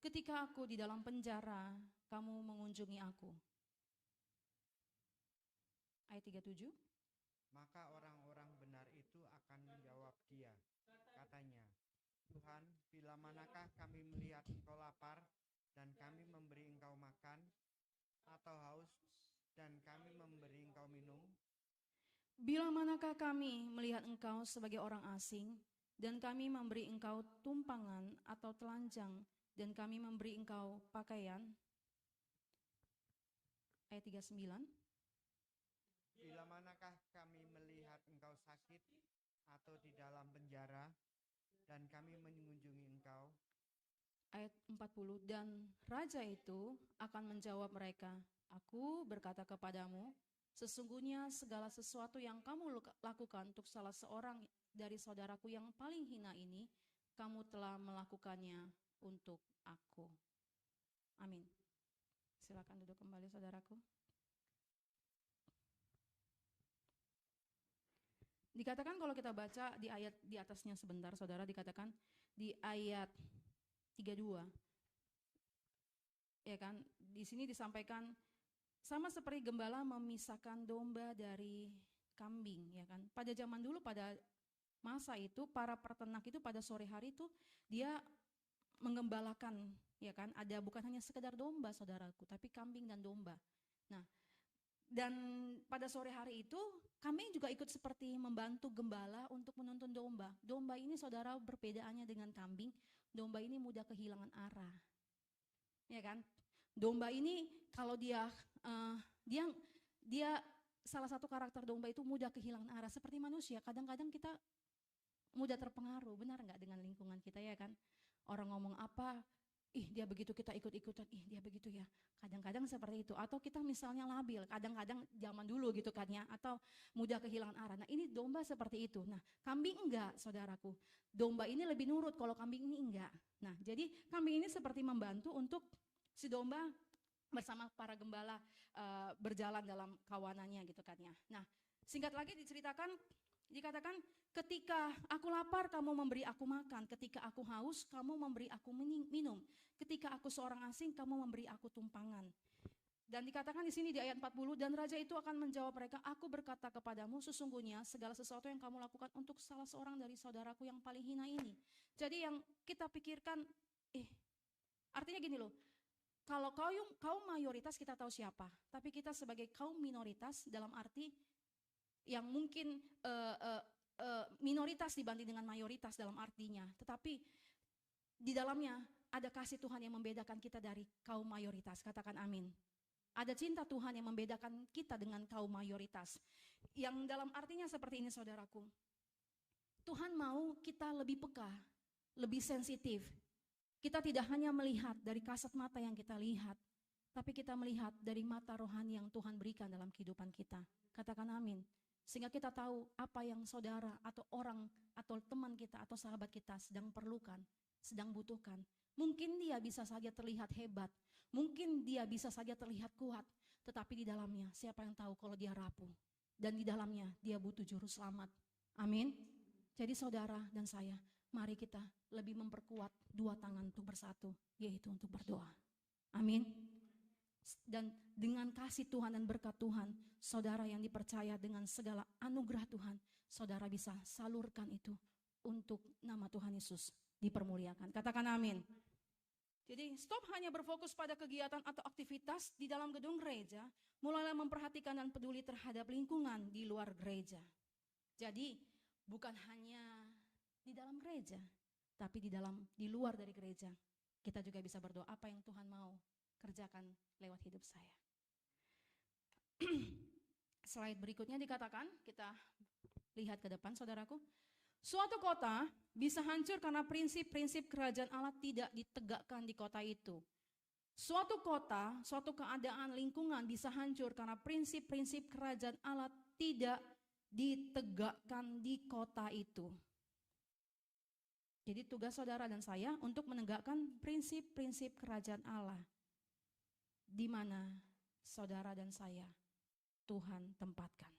Ketika aku di dalam penjara, kamu mengunjungi aku. Ayat 37. Maka orang-orang benar itu akan menjawab dia. Katanya, Tuhan, bila manakah kami melihat engkau lapar dan kami memberi engkau makan, atau haus dan kami memberi engkau minum? Bila manakah kami melihat engkau sebagai orang asing dan kami memberi engkau tumpangan atau telanjang dan kami memberi engkau pakaian? Ayat 39. Bila manakah kami melihat engkau sakit atau di dalam penjara dan kami mengunjungi engkau? Ayat 40. Dan raja itu akan menjawab mereka, aku berkata kepadamu, sesungguhnya segala sesuatu yang kamu lakukan untuk salah seorang dari saudaraku yang paling hina ini, kamu telah melakukannya untuk aku. Amin. Silakan duduk kembali saudaraku. Dikatakan kalau kita baca di ayat di atasnya sebentar saudara, dikatakan di ayat 32. Ya kan? Di sini disampaikan sama seperti gembala memisahkan domba dari kambing, ya kan? Pada zaman dulu, pada masa itu para peternak itu pada sore hari itu dia menggembalakan, ya kan? Ada bukan hanya sekedar domba saudaraku, tapi kambing dan domba. Nah, dan pada sore hari itu kami juga ikut seperti membantu gembala untuk menuntun domba. Domba ini saudara perbedaannya dengan kambing, domba ini mudah kehilangan arah. Ya kan? Domba ini kalau dia salah satu karakter domba itu mudah kehilangan arah. Seperti manusia, kadang-kadang kita mudah terpengaruh, benar nggak dengan lingkungan kita ya kan? Orang ngomong apa, ih dia begitu kita ikut-ikutan, ih dia begitu ya. Kadang-kadang seperti itu. Atau kita misalnya labil, kadang-kadang zaman dulu gitu kan ya. Atau mudah kehilangan arah. Nah ini domba seperti itu. Nah kambing enggak saudaraku. Domba ini lebih nurut, kalau kambing ini enggak. Nah jadi kambing ini seperti membantu untuk si domba bersama para gembala berjalan dalam kawanannya gitu kan ya. Nah singkat lagi diceritakan Dikatakan, ketika aku lapar, kamu memberi aku makan. Ketika aku haus, kamu memberi aku minum. Ketika aku seorang asing, kamu memberi aku tumpangan. Dan dikatakan di sini di ayat 40, dan raja itu akan menjawab mereka, aku berkata kepadamu, sesungguhnya segala sesuatu yang kamu lakukan untuk salah seorang dari saudaraku yang paling hina ini. Jadi yang kita pikirkan, artinya gini loh, kalau kaum mayoritas kita tahu siapa, tapi kita sebagai kaum minoritas dalam arti yang mungkin minoritas dibanding dengan mayoritas dalam artinya, tetapi di dalamnya ada kasih Tuhan yang membedakan kita dari kaum mayoritas. Katakan amin. Ada cinta Tuhan yang membedakan kita dengan kaum mayoritas. Yang dalam artinya seperti ini saudaraku. Tuhan mau kita lebih peka, lebih sensitif. Kita tidak hanya melihat dari kasat mata yang kita lihat, tapi kita melihat dari mata rohani yang Tuhan berikan dalam kehidupan kita. Katakan amin. Sehingga kita tahu apa yang saudara atau orang atau teman kita atau sahabat kita sedang perlukan, sedang butuhkan. Mungkin dia bisa saja terlihat hebat, mungkin dia bisa saja terlihat kuat, tetapi di dalamnya siapa yang tahu kalau dia rapuh. Dan di dalamnya dia butuh juru selamat. Amin. Jadi saudara dan saya, mari kita lebih memperkuat dua tangan untuk bersatu, yaitu untuk berdoa. Amin. Dan dengan kasih Tuhan dan berkat Tuhan, saudara yang dipercaya dengan segala anugerah Tuhan, saudara bisa salurkan itu untuk nama Tuhan Yesus dipermuliakan. Katakan amin. Jadi stop hanya berfokus pada kegiatan atau aktivitas di dalam gedung gereja, mulailah memperhatikan dan peduli terhadap lingkungan di luar gereja. Jadi bukan hanya di dalam gereja, tapi di luar dari gereja. Kita juga bisa berdoa apa yang Tuhan mau kerjakan lewat hidup saya. Slide berikutnya dikatakan, kita lihat ke depan saudaraku. Suatu kota bisa hancur karena prinsip-prinsip kerajaan Allah tidak ditegakkan di kota itu. Suatu kota, suatu keadaan lingkungan bisa hancur karena prinsip-prinsip kerajaan Allah tidak ditegakkan di kota itu. Jadi tugas saudara dan saya untuk menegakkan prinsip-prinsip kerajaan Allah di mana saudara dan saya Tuhan tempatkan.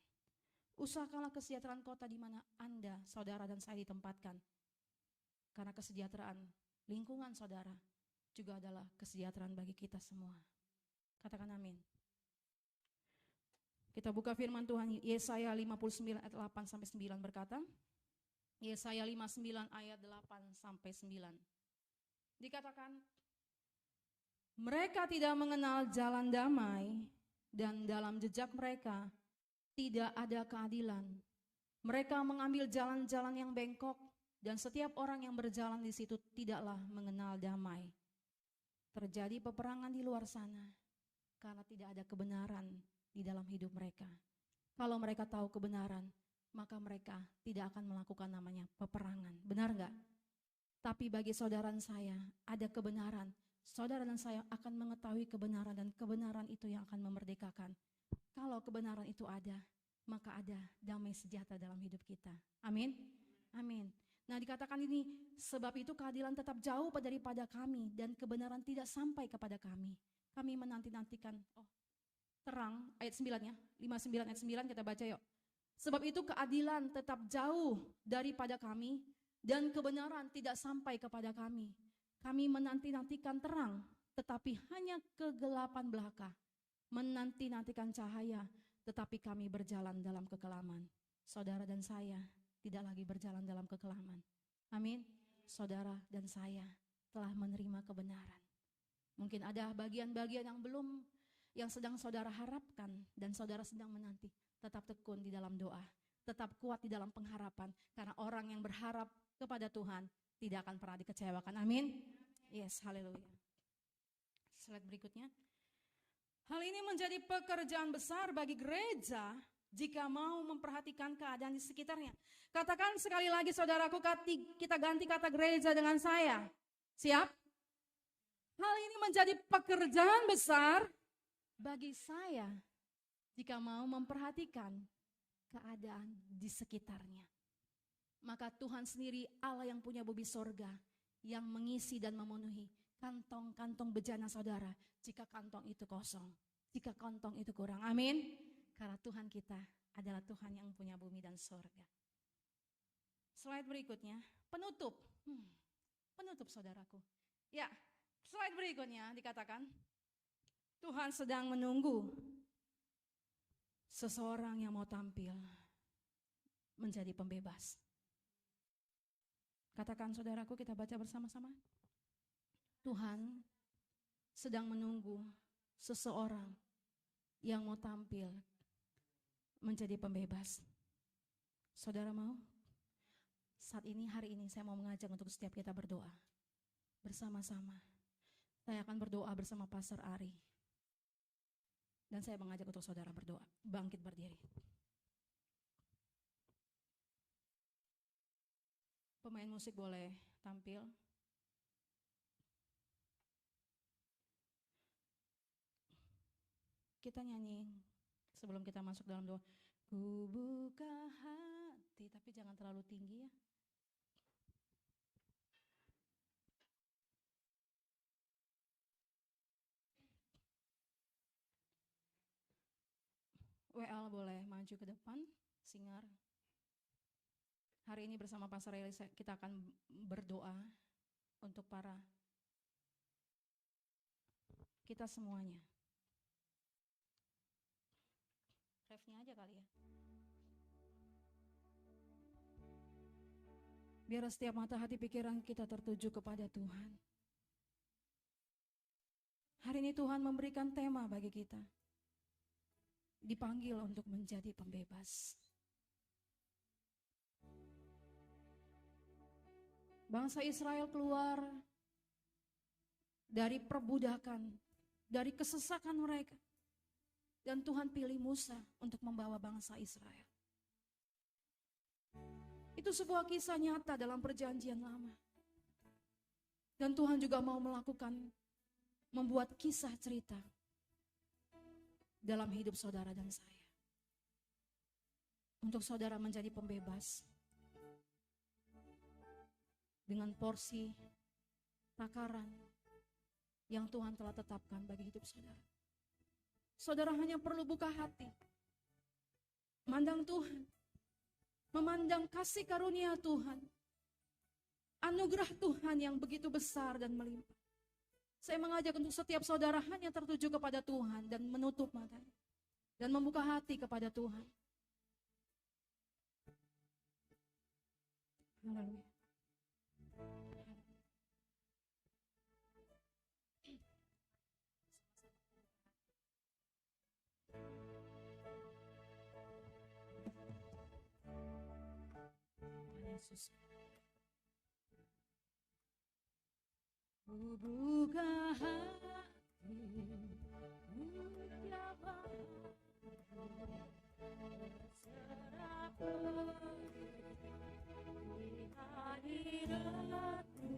Usahakanlah kesejahteraan kota di mana Anda, saudara dan saya ditempatkan. Karena kesejahteraan lingkungan saudara juga adalah kesejahteraan bagi kita semua. Katakan amin. Kita buka firman Tuhan Yesaya 59 ayat 8 sampai 9 berkata, Yesaya 59 ayat 8 sampai 9. Dikatakan, mereka tidak mengenal jalan damai dan dalam jejak mereka tidak ada keadilan. Mereka mengambil jalan-jalan yang bengkok dan setiap orang yang berjalan di situ tidaklah mengenal damai. Terjadi peperangan di luar sana karena tidak ada kebenaran di dalam hidup mereka. Kalau mereka tahu kebenaran, maka mereka tidak akan melakukan namanya peperangan. Benar enggak? Tapi bagi saudara dan saya ada kebenaran. Saudara dan saya akan mengetahui kebenaran dan kebenaran itu yang akan memerdekakan. Kalau kebenaran itu ada, maka ada damai sejahtera dalam hidup kita. Amin. Amin. Nah dikatakan ini, sebab itu keadilan tetap jauh daripada kami dan kebenaran tidak sampai kepada kami. Kami menanti-nantikan, terang ayat 9 ya, 59 ayat 9 kita baca yuk. Sebab itu keadilan tetap jauh daripada kami dan kebenaran tidak sampai kepada kami. Kami menanti-nantikan terang, tetapi hanya kegelapan belaka. Menanti-nantikan cahaya, tetapi kami berjalan dalam kekelaman. Saudara dan saya tidak lagi berjalan dalam kekelaman. Amin. Saudara dan saya telah menerima kebenaran. Mungkin ada bagian-bagian yang sedang saudara harapkan dan saudara sedang menanti. Tetap tekun di dalam doa, tetap kuat di dalam pengharapan. Karena orang yang berharap kepada Tuhan tidak akan pernah dikecewakan. Amin. Yes, haleluya. Slide berikutnya. Hal ini menjadi pekerjaan besar bagi gereja jika mau memperhatikan keadaan di sekitarnya. Katakan sekali lagi saudaraku, kita ganti kata gereja dengan saya. Siap? Hal ini menjadi pekerjaan besar bagi saya jika mau memperhatikan keadaan di sekitarnya. Maka Tuhan sendiri Allah yang punya bumi sorga yang mengisi dan memenuhi kantong-kantong bejana saudara jika kantong itu kosong, jika kantong itu kurang. Amin. Karena Tuhan kita adalah Tuhan yang punya bumi dan sorga. Slide berikutnya, penutup. Penutup saudaraku. Ya, slide berikutnya dikatakan, Tuhan sedang menunggu seseorang yang mau tampil menjadi pembebas. Katakan saudaraku, kita baca bersama-sama. Tuhan sedang menunggu seseorang yang mau tampil menjadi pembebas. Saudara mau? Saat ini, hari ini saya mau mengajak untuk setiap kita berdoa bersama-sama. Saya akan berdoa bersama Pastor Ari. Dan saya mengajak untuk saudara berdoa. Bangkit berdiri. Pemain musik boleh tampil. Kita nyanyi sebelum kita masuk dalam doa. Ku buka hati, tapi jangan terlalu tinggi ya. WL boleh maju ke depan, Singar. Hari ini bersama Pastor Eli kita akan berdoa untuk para kita semuanya. Refnya aja kali ya. Biar setiap mata hati pikiran kita tertuju kepada Tuhan. Hari ini Tuhan memberikan tema bagi kita. Dipanggil untuk menjadi pembebas. Bangsa Israel keluar dari perbudakan, dari kesesakan mereka. Dan Tuhan pilih Musa untuk membawa bangsa Israel. Itu sebuah kisah nyata dalam perjanjian lama. Dan Tuhan juga mau membuat kisah cerita dalam hidup saudara dan saya. Untuk saudara menjadi pembebas dengan porsi takaran yang Tuhan telah tetapkan bagi hidup saudara. Saudara hanya perlu buka hati, memandang Tuhan, memandang kasih karunia Tuhan, anugerah Tuhan yang begitu besar dan melimpah. Saya mengajak untuk setiap saudara hanya tertuju kepada Tuhan dan menutup matanya dan membuka hati kepada Tuhan. Haleluya. Yesus. Ku buka hati, ucap berserah di hadiratmu,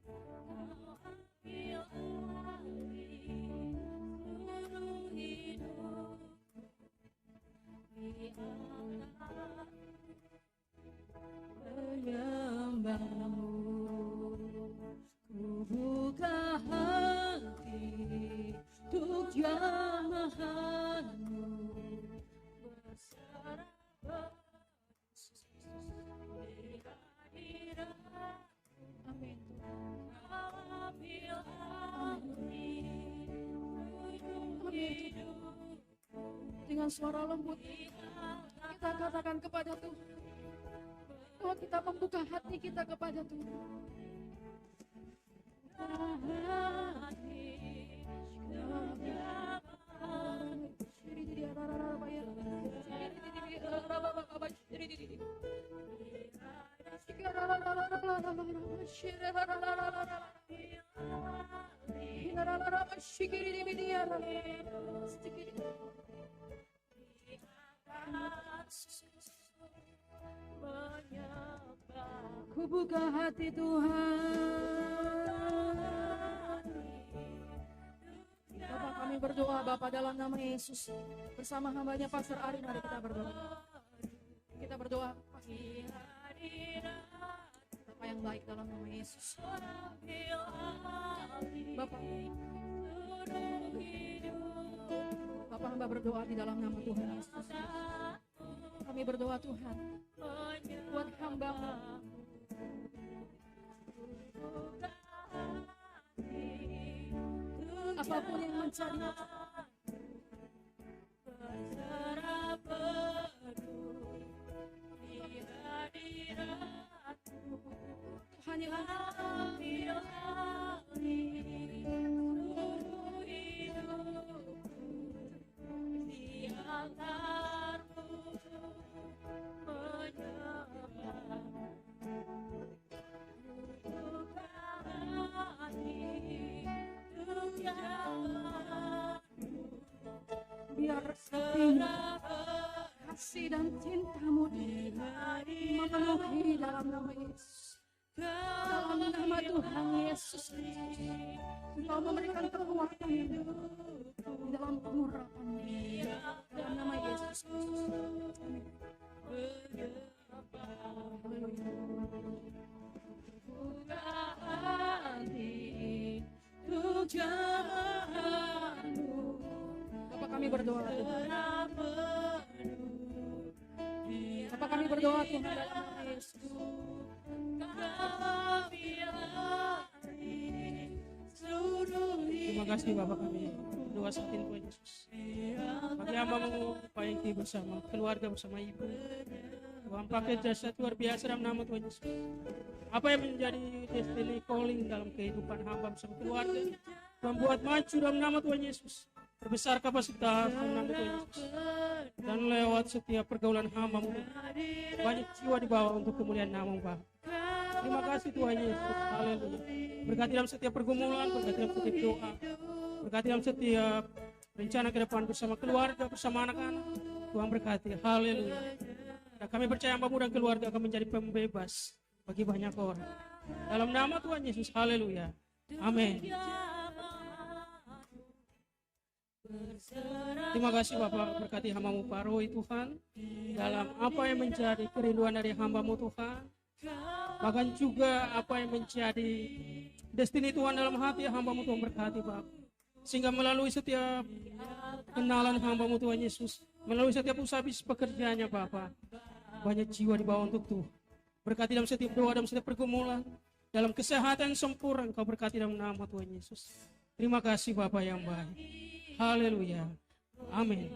kau ambil alih seluruh hidupku, diangkat menyembahmu. Ku buka hati untuk jamahanmu, berserah di hadiratmu. Amin. Kau ambil alih seluruh hidupku. Dengan suara lembut kita katakan kepada Tuhan bahwa kita membuka hati kita kepada Tuhan. Ku buka hati Tuhan. Bapak, kami berdoa Bapak dalam nama Yesus. Bersama hambanya Pastor Ari, mari kita berdoa. Kita berdoa Bapak yang baik dalam nama Yesus. Bapak hamba berdoa di dalam nama Tuhan Yesus. Kami berdoa Tuhan buat hamba apapun yang menjadi berserah penuh di hadirat-Mu. Tuhan yang Ambil alih seluruh hidupku, di altar-Mu menyembah. Buka hati untuk jalan-Mu, biar berserah kasih dan cinta-Mu memenuhi dalam nama Yesus. Dalam nama Tuhan Yesus Kristus, Engkau memberikan kekuatan di dalam pengurapan dalam nama Yesus Kristus. Amin. buka hati untuk jalan-Mu. Bapak kami berdoa Tuhan. Berserah penuh di Bapak kami berdoa Tuhan dalam nama Yesus. Terima kasih Bapak kami doa saat ini Tuhan Yesus. Bagi hamba-Mu Pak Yengki bersama keluarga bersama ibu, Tuhan pakai jasa luar biasa dalam nama Tuhan Yesus. Apa yang menjadi destiny calling dalam kehidupan hamba bersama keluarga, Tuhan buat maju dalam nama Tuhan Yesus. Perbesar kapasitas dalam nama Tuhan Yesus. Dan lewat setiap pergaulan hamba-Mu, banyak jiwa dibawa untuk kemuliaan nama-Mu Pak. Terima kasih Tuhan Yesus. Haleluya. Berkati dalam setiap pergumulan, berkati dalam setiap doa, berkati dalam setiap rencana ke depan bersama keluarga, bersama anak-anak. Tuhan berkati. Haleluya. Dan kami percaya hamba-Mu dan keluarga akan menjadi pembebas bagi banyak orang. Dalam nama Tuhan Yesus. Haleluya. Amin. Terima kasih Bapak, berkati hamba-Mu Pak Roy Tuhan, dalam apa yang menjadi kerinduan dari hamba-Mu Tuhan, bahkan juga apa yang menjadi destiny Tuhan dalam hati hamba-Mu Tuhan, berkati Bapak, sehingga melalui setiap kenalan hamba-Mu Tuhan Yesus, melalui setiap usaha bisnis pekerjaannya Bapak, banyak jiwa dibawa untuk Tuhan. Berkati dalam setiap doa, dalam setiap pergumulan, dalam kesehatan sempurna Engkau berkati dalam nama Tuhan Yesus. Terima kasih Bapak yang baik. Haleluya. Amin.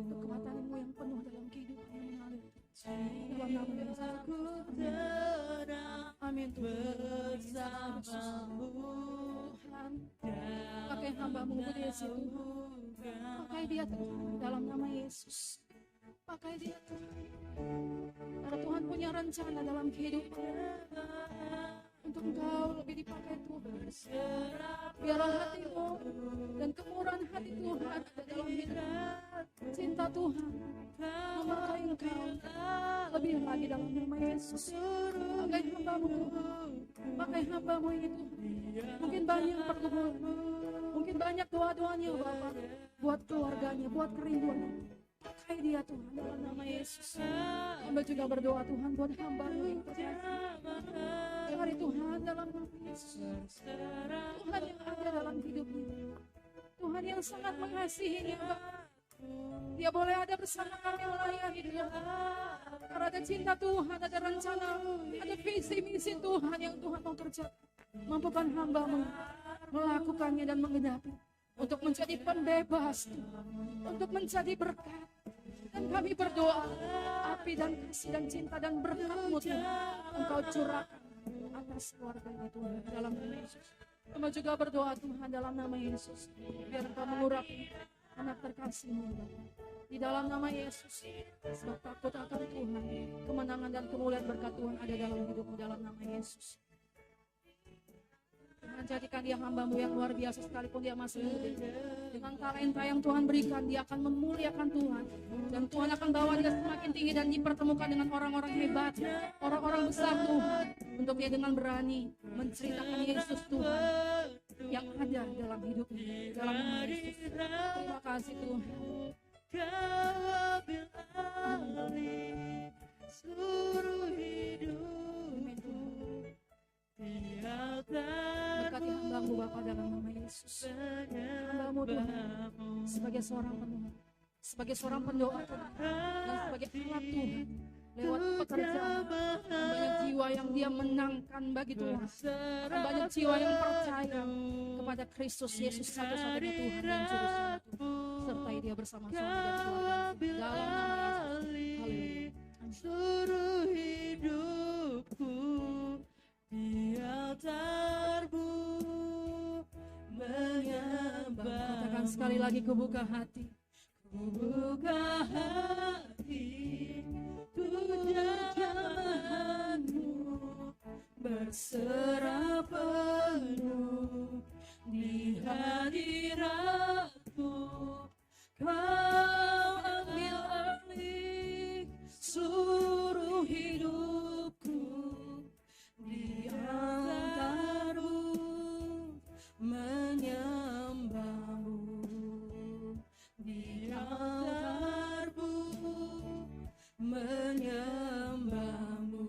Kekuatan-Mu yang penuh dalam kehidupan mengalir. Dalam nama Yesus. Amin Tuhan. Tuhan, pakai hamba-Mu Budi Yesus Tuhan. Pakai dia Tuhan dalam nama Yesus. Pakai dia Tuhan. Karena Tuhan punya rencana dalam kehidupan untuk Engkau lebih dipakai Tuhan. Biarlah hati-Mu dan kemurahan hati Tuhan ada dalam hidup. Cinta Tuhan memakai Engkau lebih lagi dalam nama Yesus. Pakai hamba-Mu Tuhan. Pakai hamba-Mu ini Tuhan. Mungkin banyak pergumulan, mungkin banyak doa-doanya Bapak buat keluarganya, buat kerinduannya. Pakai dia Tuhan dalam nama Yesus. Hamba juga berdoa Tuhan buat hamba-Mu yang terkasih. Hari Tuhan dalam nama Yesus. Tuhan yang ada dalam hidupnya. Tuhan yang sangat mengasihinya Bapak. Dia boleh ada bersama kami melayani dia. Karena ada cinta Tuhan, ada rencana, ada visi misi Tuhan yang Tuhan mau kerjakan. Mampukan hamba-Mu melakukannya dan menggenapi. Untuk menjadi pembebas, untuk menjadi berkat. Dan kami berdoa, api dan kasih dan cinta dan berkat-Mu Tuhan, Engkau curahkan atas keluarganya Tuhan dalam nama Yesus. Kami juga berdoa Tuhan dalam nama Yesus, biar Engkau mengurapi anak terkasih-Mu di dalam nama Yesus. Sebab takut akan Tuhan, kemenangan dan kemuliaan berkat Tuhan ada dalam hidup-Mu dalam nama Yesus. Tuhan jadikan dia hamba-Mu yang luar biasa, sekalipun dia masih muda. Dengan talenta yang Tuhan berikan, dia akan memuliakan Tuhan. Dan Tuhan akan bawa dia semakin tinggi dan dipertemukan dengan orang-orang hebat, orang-orang besar Tuhan. Untuk dia dengan berani menceritakan Yesus Tuhan yang ada dalam hidupnya. Dalam nama Yesus. Terima kasih Tuhan. Kau ambil alih seluruh hidupku. Berkati hamba-Mu Bapa dalam nama Yesus. Hamba-Mu Tuhan sebagai seorang pendoa, sebagai seorang pendoa Tuhan, dan sebagai alat Tuhan lewat pekerjaan. Banyak jiwa yang dia menangkan bagi Tuhan. Banyak jiwa yang percaya kepada Kristus Yesus satu-satunya Tuhan dan Juru Selamat. Sertai dia bersama suami dan keluarga. Dalam nama Yesus. Haleluya. Seluruh hidupku di altarmu menyembah. Katakan sekali lagi, ku buka hati. Ku buka hati untuk jamahanmu, berserah penuh di hadiratmu. Kau ambil alih seluruh hidupku di altarmu menyembahmu, di altarmu menyembahmu,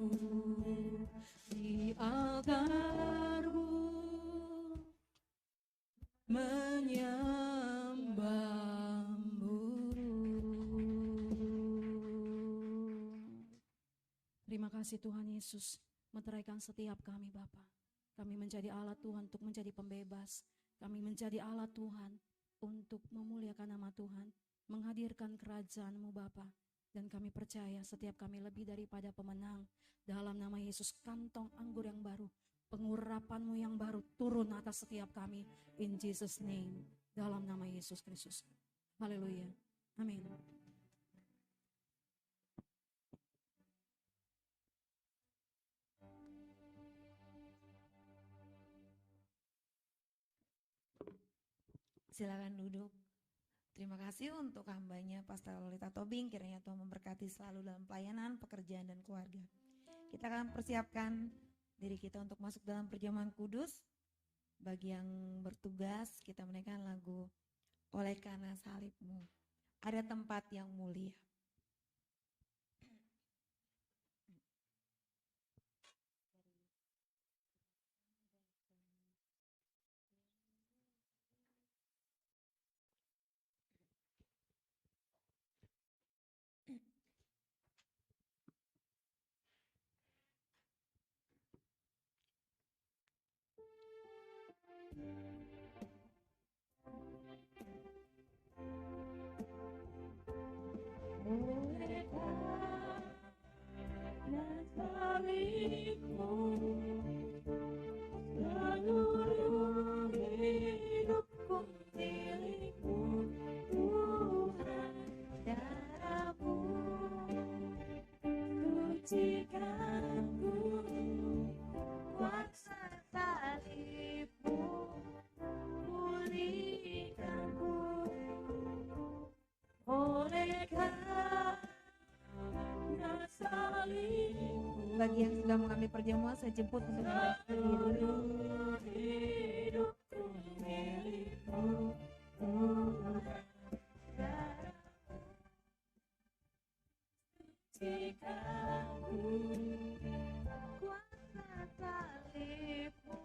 di altarmu menyembahmu. Terima kasih Tuhan Yesus, meteraikan setiap kami Bapa. Kami menjadi alat Tuhan untuk menjadi pembebas. Kami menjadi alat Tuhan untuk memuliakan nama Tuhan, menghadirkan kerajaan-Mu Bapa. Dan kami percaya setiap kami lebih daripada pemenang. Dalam nama Yesus, kantong anggur yang baru, pengurapan-Mu yang baru turun atas setiap kami. In Jesus' name, dalam nama Yesus Kristus. Haleluya. Amin. Silakan duduk. Terima kasih untuk hambanya Pastor Lolita Tobing. Kiranya Tuhan memberkati selalu dalam pelayanan, pekerjaan, dan keluarga. Kita akan persiapkan diri kita untuk masuk dalam perjamuan kudus. Bagi yang bertugas, kita menaikkan lagu Oleh Karena Salibmu. Ada tempat yang mulia. Seluruh hidupku milikmu, Tuhan, darahmu sucikanku, kuasa salibmu pulihkanku. Oleh karena salibmu, Bagi yang sudah mengambil perjamuan, saya jemput untuk berdiri. hidupku milikmu, Tuhan, darahmu sucikanku, kuasa salibmu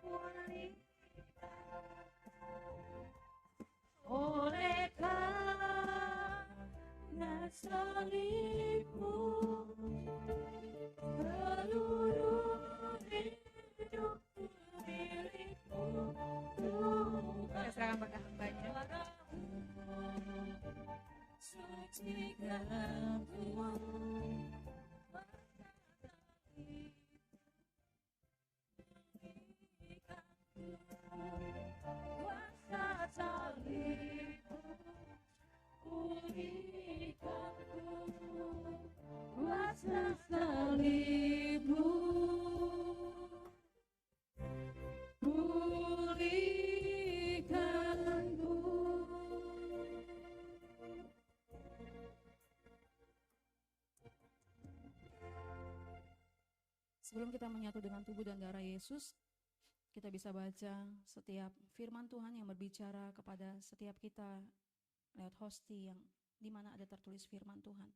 pulihkanku. Oleh karena salibmu, seluruh hidupku milikmu, Kita serahkan pada hambanya. sucikanku. Kuasa salibmu pulihkanku, kuasa salibmu pulihkanku. Sebelum kita menyatu dengan tubuh dan darah Yesus, kita bisa baca setiap firman Tuhan yang berbicara kepada setiap kita lewat hosti yang di mana ada tertulis firman Tuhan.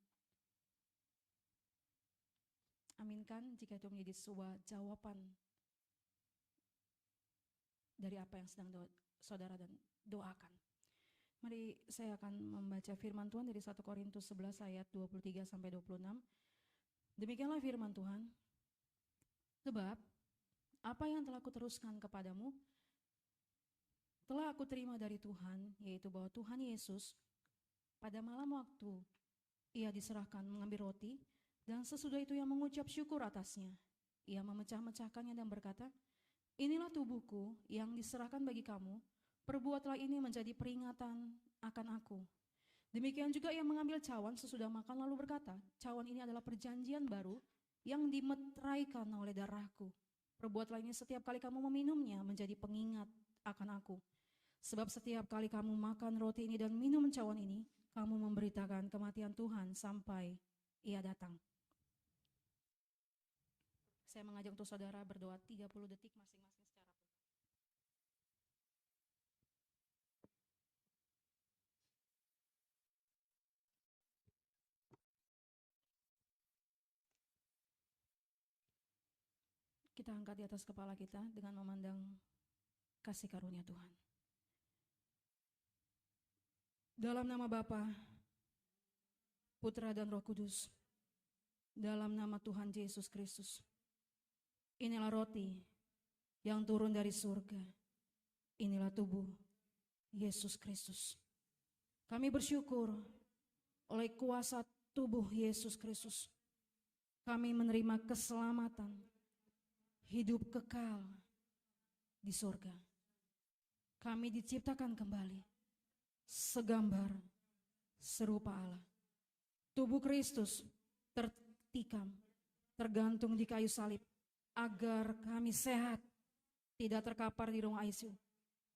Aminkan jika itu menjadi sebuah jawaban dari apa yang sedang saudara dan doakan. Mari saya akan membaca firman Tuhan dari 1 Korintus 11 ayat 23 sampai 26. Demikianlah firman Tuhan. Sebab apa yang telah kuteruskan kepadamu telah aku terima dari Tuhan, yaitu bahwa Tuhan Yesus pada malam waktu ia diserahkan mengambil roti, dan sesudah itu ia mengucap syukur atasnya. Ia memecah-mecahkannya dan berkata, inilah tubuhku yang diserahkan bagi kamu, perbuatlah ini menjadi peringatan akan aku. Demikian juga ia mengambil cawan sesudah makan lalu berkata, cawan ini adalah perjanjian baru yang dimeteraikan oleh darahku. Perbuatlah ini setiap kali kamu meminumnya menjadi pengingat akan aku. Sebab setiap kali kamu makan roti ini dan minum cawan ini, kamu memberitakan kematian Tuhan sampai ia datang. Saya mengajak untuk saudara berdoa 30 detik masing-masing secara penuh. Kita angkat di atas kepala kita dengan memandang kasih karunia Tuhan. Dalam nama Bapa, Putra dan Roh Kudus, dalam nama Tuhan Yesus Kristus, inilah roti yang turun dari surga. Inilah tubuh Yesus Kristus. Kami bersyukur oleh kuasa tubuh Yesus Kristus, kami menerima keselamatan, hidup kekal di surga. Kami diciptakan kembali segambar serupa Allah. Tubuh Kristus tertikam, tergantung di kayu salib, agar kami sehat, tidak terkapar di ruang ICU.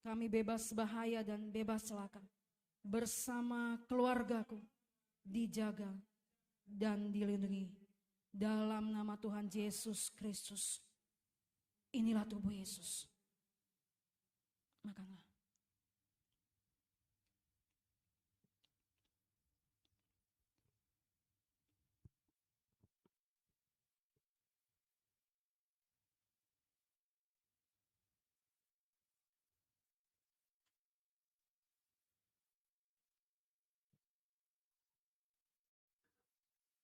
Kami bebas bahaya dan bebas celaka. Bersama keluargaku, dijaga dan dilindungi. Dalam nama Tuhan Yesus Kristus. Inilah tubuh Yesus. Makanlah.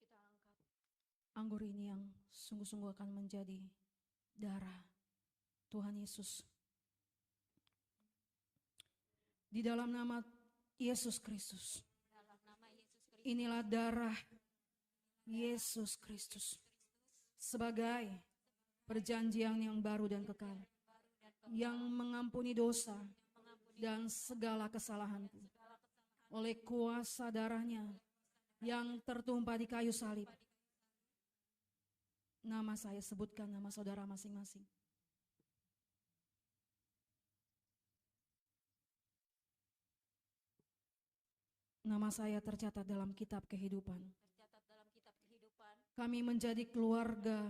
Kita angkat anggur ini yang sungguh-sungguh akan menjadi darah Tuhan Yesus. Di dalam nama Yesus Kristus. Inilah darah Yesus Kristus sebagai perjanjian yang baru dan kekal, yang mengampuni dosa dan segala kesalahanku. Oleh kuasa darahnya yang tertumpah di kayu salib, nama saya sebutkan nama saudara masing-masing. Nama saya tercatat dalam kitab kehidupan. Kami menjadi keluarga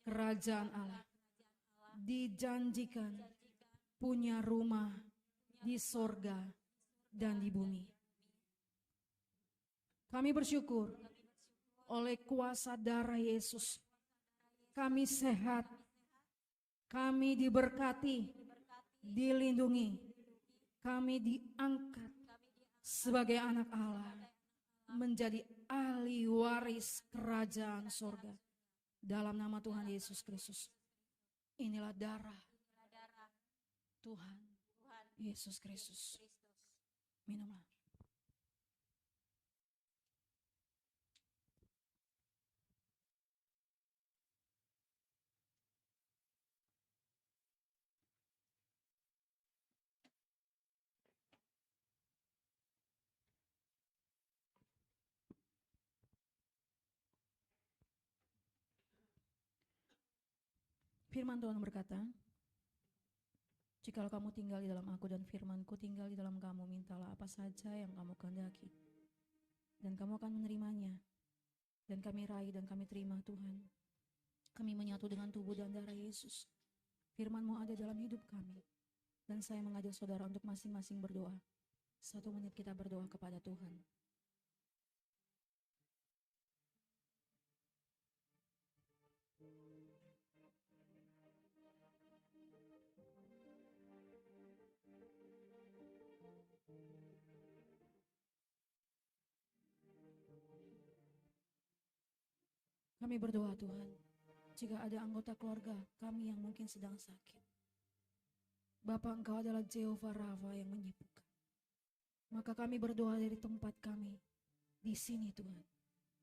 kerajaan Allah. Dijanjikan punya rumah di sorga dan di bumi. Kami bersyukur oleh kuasa darah Yesus. Kami sehat, kami diberkati, dilindungi, kami diangkat sebagai anak Allah, menjadi ahli waris kerajaan sorga. Dalam nama Tuhan Yesus Kristus. Inilah darah Tuhan Yesus Kristus. Minumlah. Firman Tuhan berkata, jikalau kamu tinggal di dalam aku dan firmanku tinggal di dalam kamu, mintalah apa saja yang kamu kehendaki, dan kamu akan menerimanya. Dan kami raih dan kami terima Tuhan. Kami menyatu dengan tubuh dan darah Yesus. Firman-Mu ada dalam hidup kami. Dan saya mengajak saudara untuk masing-masing berdoa. 1 menit kita berdoa kepada Tuhan. Kami berdoa Tuhan, jika ada anggota keluarga kami yang mungkin sedang sakit. Bapa, Engkau adalah Jehovah Rafa yang menyembuhkan. Maka kami berdoa dari tempat kami di sini Tuhan.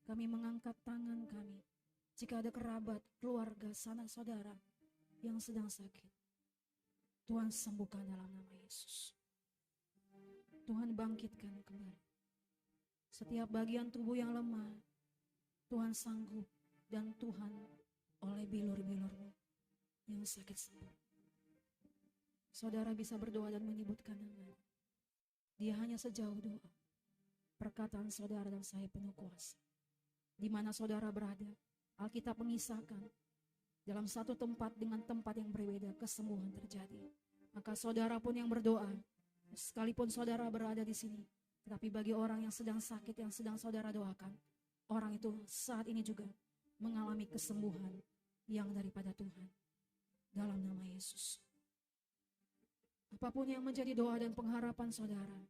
Kami mengangkat tangan kami. Jika ada kerabat, keluarga, sanak saudara yang sedang sakit, Tuhan sembuhkan dalam nama Yesus. Tuhan bangkitkan kembali. Setiap bagian tubuh yang lemah, Tuhan sanggup, dan Tuhan oleh bilur-bilur-Mu yang sakit sembuh. Saudara bisa berdoa dan menyebutkan nama. Dia hanya sejauh doa. Perkataan saudara dan saya penuh kuasa. Di mana saudara berada, Alkitab mengisahkan dalam satu tempat dengan tempat yang berbeda kesembuhan terjadi. Maka saudara pun yang berdoa, sekalipun saudara berada di sini, tetapi bagi orang yang sedang sakit yang sedang saudara doakan, orang itu saat ini juga mengalami kesembuhan yang daripada Tuhan. Dalam nama Yesus. Apapun yang menjadi doa dan pengharapan saudara,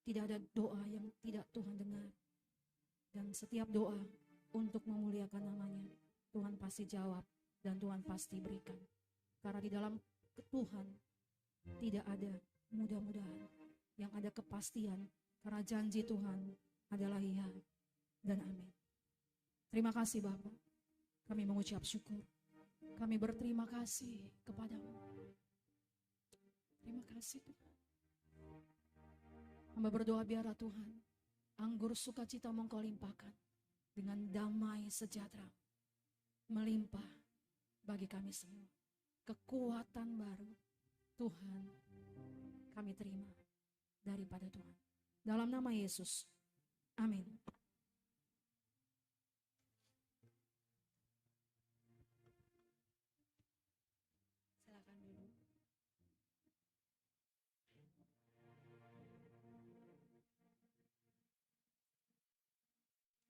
tidak ada doa yang tidak Tuhan dengar. Dan setiap doa untuk memuliakan namanya, Tuhan pasti jawab dan Tuhan pasti berikan. Karena di dalam Tuhan tidak ada mudah-mudahan, yang ada kepastian, karena janji Tuhan adalah iya dan amin. Terima kasih Bapak, kami mengucap syukur, kami berterima kasih kepadamu. Terima kasih Tuhan. Hamba berdoa biarlah Tuhan, anggur sukacita Engkau limpahkan dengan damai sejahtera melimpah bagi kami semua. Kekuatan baru Tuhan kami terima daripada Tuhan. Dalam nama Yesus, amin. Silakan dulu.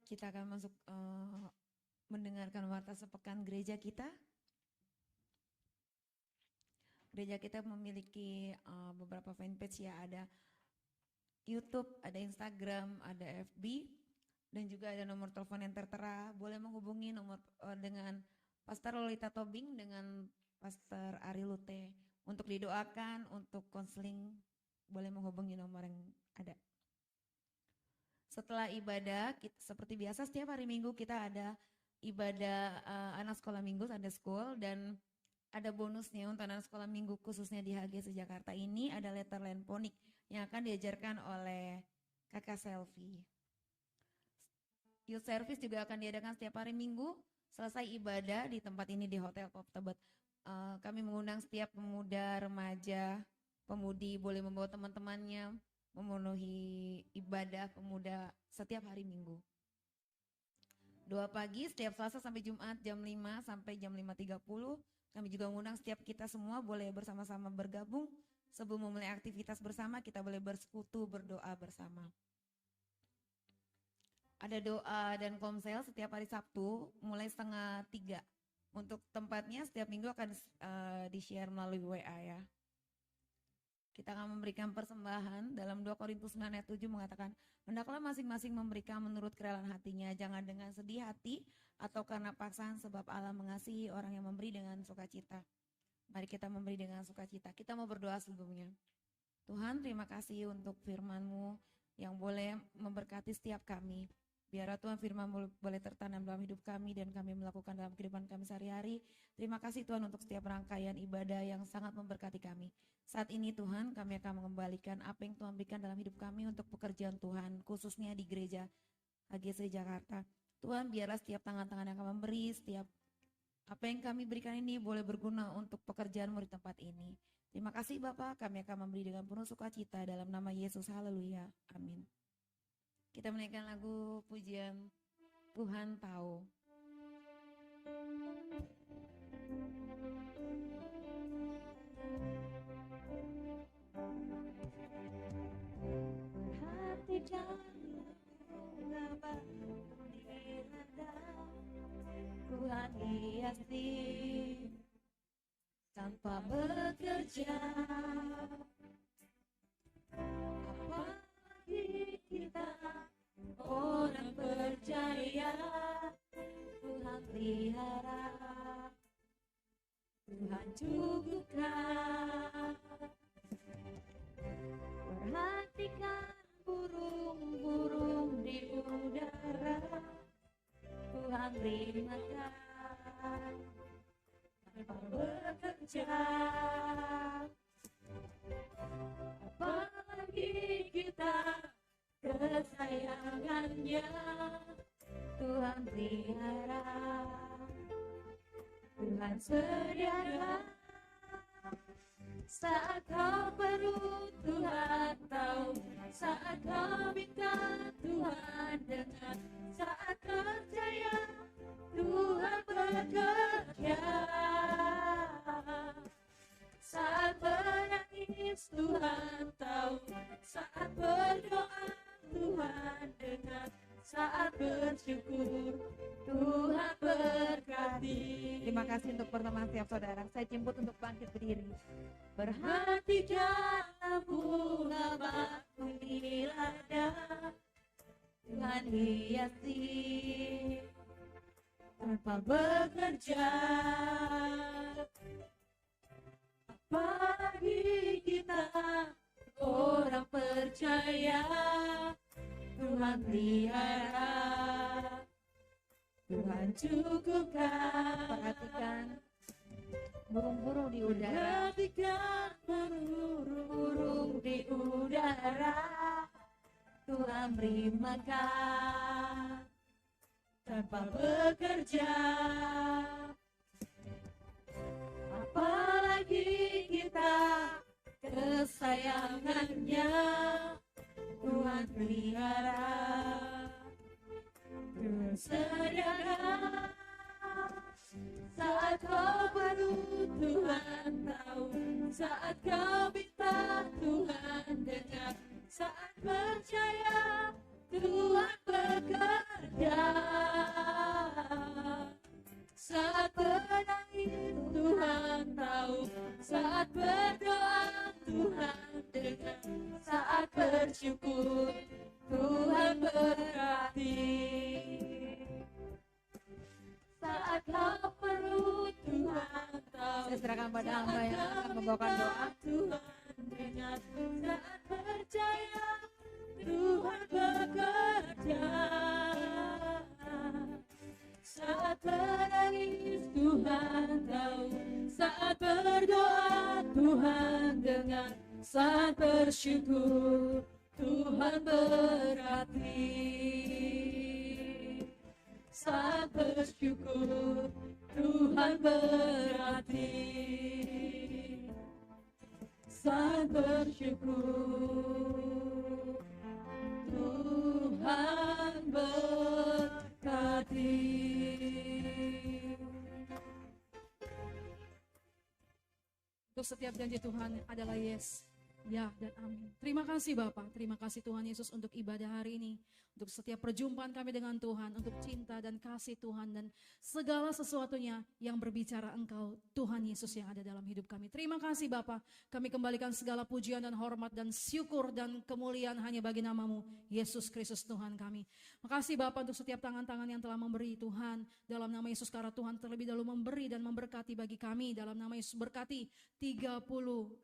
Kita akan masuk mendengarkan warta sepekan gereja kita. Gereja kita memiliki beberapa fanpage ya, ada YouTube, ada Instagram, ada FB, dan juga ada nomor telepon yang tertera. Boleh menghubungi nomor dengan Pastor Lolita Tobing dengan Pastor Ari Lute untuk didoakan, untuk konseling. Boleh menghubungi nomor yang ada. Setelah ibadah, seperti biasa setiap hari Minggu kita ada ibadah anak sekolah minggu, Sunday School, dan ada bonusnya untuk anak sekolah minggu khususnya di HGS Jakarta ini ada letterland ponik yang akan diajarkan oleh Kakak Selfie. Youth service juga akan diadakan setiap hari Minggu selesai ibadah di tempat ini di Hotel Pop Tebet. Kami mengundang setiap pemuda, remaja, pemudi boleh membawa teman-temannya memenuhi ibadah pemuda setiap hari Minggu. Doa pagi setiap Selasa sampai Jumat jam 5 sampai jam 5.30. Kami juga mengundang setiap kita semua boleh bersama-sama bergabung. Sebelum memulai aktivitas bersama, kita boleh bersekutu, berdoa bersama. Ada doa dan komsel setiap hari Sabtu mulai 2:30. Untuk tempatnya setiap minggu akan di-share melalui WA ya. Kita akan memberikan persembahan dalam 2 Korintus 9 ayat 7 mengatakan, hendaklah masing-masing memberikan menurut kerelaan hatinya, jangan dengan sedih hati atau karena paksaan, sebab Allah mengasihi orang yang memberi dengan sukacita. Mari kita memberi dengan sukacita. Kita mau berdoa sebelumnya. Tuhan, terima kasih untuk firman-Mu yang boleh memberkati setiap kami. Biarlah Tuhan firman boleh tertanam dalam hidup kami dan kami melakukan dalam kehidupan kami sehari-hari. Terima kasih Tuhan untuk setiap rangkaian ibadah yang sangat memberkati kami. Saat ini Tuhan kami akan mengembalikan apa yang Tuhan berikan dalam hidup kami untuk pekerjaan Tuhan, khususnya di gereja HGS Jakarta. Tuhan biarlah setiap tangan-tangan yang akan memberi, setiap apa yang kami berikan ini boleh berguna untuk pekerjaan-Mu di tempat ini. Terima kasih Bapak, kami akan memberi dengan penuh sukacita dalam nama Yesus, haleluya, amin. Kita menaikkan lagu pujian Tuhan Tahu. Hati jangan mengapa direndam, Tuhan hiasi tanpa bekerja. Apalagi kita orang percaya, Tuhan cukupkan. Perhatikan burung-burung di udara, Tuhan beri makan tanpa bekerja. Apalagi kita kesayangannya, Tuhan pelihara, Tuhan sediakan. Saat kau perlu Tuhan tahu, saat kau minta Tuhan dengar, saat percaya Tuhan bekerja. Saat menangis Tuhan tahu, saat berdoa Tuhan dengar, saat bersyukur Tuhan berkati. Terima kasih untuk pertemuan siap saudara. Saya jemput untuk bangkit berdiri. Berhati dalam bunga batu di ladang, Tuhan hiasi tanpa bekerja. Apalagi kita orang percaya, Tuhan pelihara, Tuhan cukupkan. Perhatikan burung-burung di udara. Perhatikan burung-burung di udara, Tuhan beri makan tanpa bekerja. Apalagi kita kesayangannya, Tuhan pelihara, Tuhan sediakan. Saat kau perlu Tuhan tahu, saat kau minta Tuhan dengar, saat percaya Tuhan bekerja. Saat menangis Tuhan tahu, saat berdoa Tuhan dengar, saat bersyukur Tuhan berkati. Saat kau perlu Tuhan tahu, Saya serahkan pada hamba yang akan membawakan doa. Tuhan dengar, saat percaya Tuhan bekerja. Saat menangis Tuhan tahu, saat berdoa Tuhan dengar, saat bersyukur Tuhan berkati. Saat bersyukur Tuhan berkati. Saat bersyukur Tuhan berkati. Untuk setiap janji Tuhan adalah yes, ya dan amin. Terima kasih Bapak, terima kasih Tuhan Yesus untuk ibadah hari ini. Untuk setiap perjumpaan kami dengan Tuhan, untuk cinta dan kasih Tuhan dan segala sesuatunya yang berbicara Engkau, Tuhan Yesus yang ada dalam hidup kami. Terima kasih Bapa, kami kembalikan segala pujian dan hormat dan syukur dan kemuliaan hanya bagi nama-Mu, Yesus Kristus Tuhan kami. Makasih Bapa untuk setiap tangan-tangan yang telah memberi Tuhan, dalam nama Yesus karena Tuhan terlebih dahulu memberi dan memberkati bagi kami, dalam nama Yesus berkati 30, 60,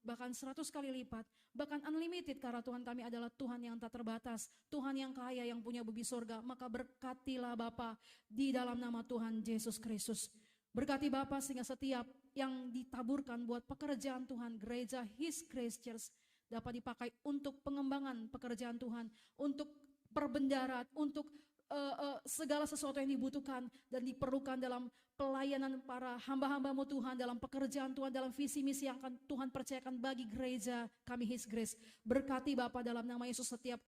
bahkan 100 kali lipat, bahkan unlimited karena Tuhan kami adalah Tuhan yang tak terbatas, Tuhan yang kaya yang punya bumi surga. Maka berkatilah Bapa di dalam nama Tuhan Yesus Kristus. Berkati Bapa sehingga setiap yang ditaburkan buat pekerjaan Tuhan, gereja His Grace Church dapat dipakai untuk pengembangan pekerjaan Tuhan, untuk perbendaharaan, untuk segala sesuatu yang dibutuhkan dan diperlukan dalam pelayanan para hamba-hamba-Mu Tuhan, dalam pekerjaan Tuhan, dalam visi misi yang akan Tuhan percayakan bagi gereja kami His Grace. Berkati Bapa dalam nama Yesus setiap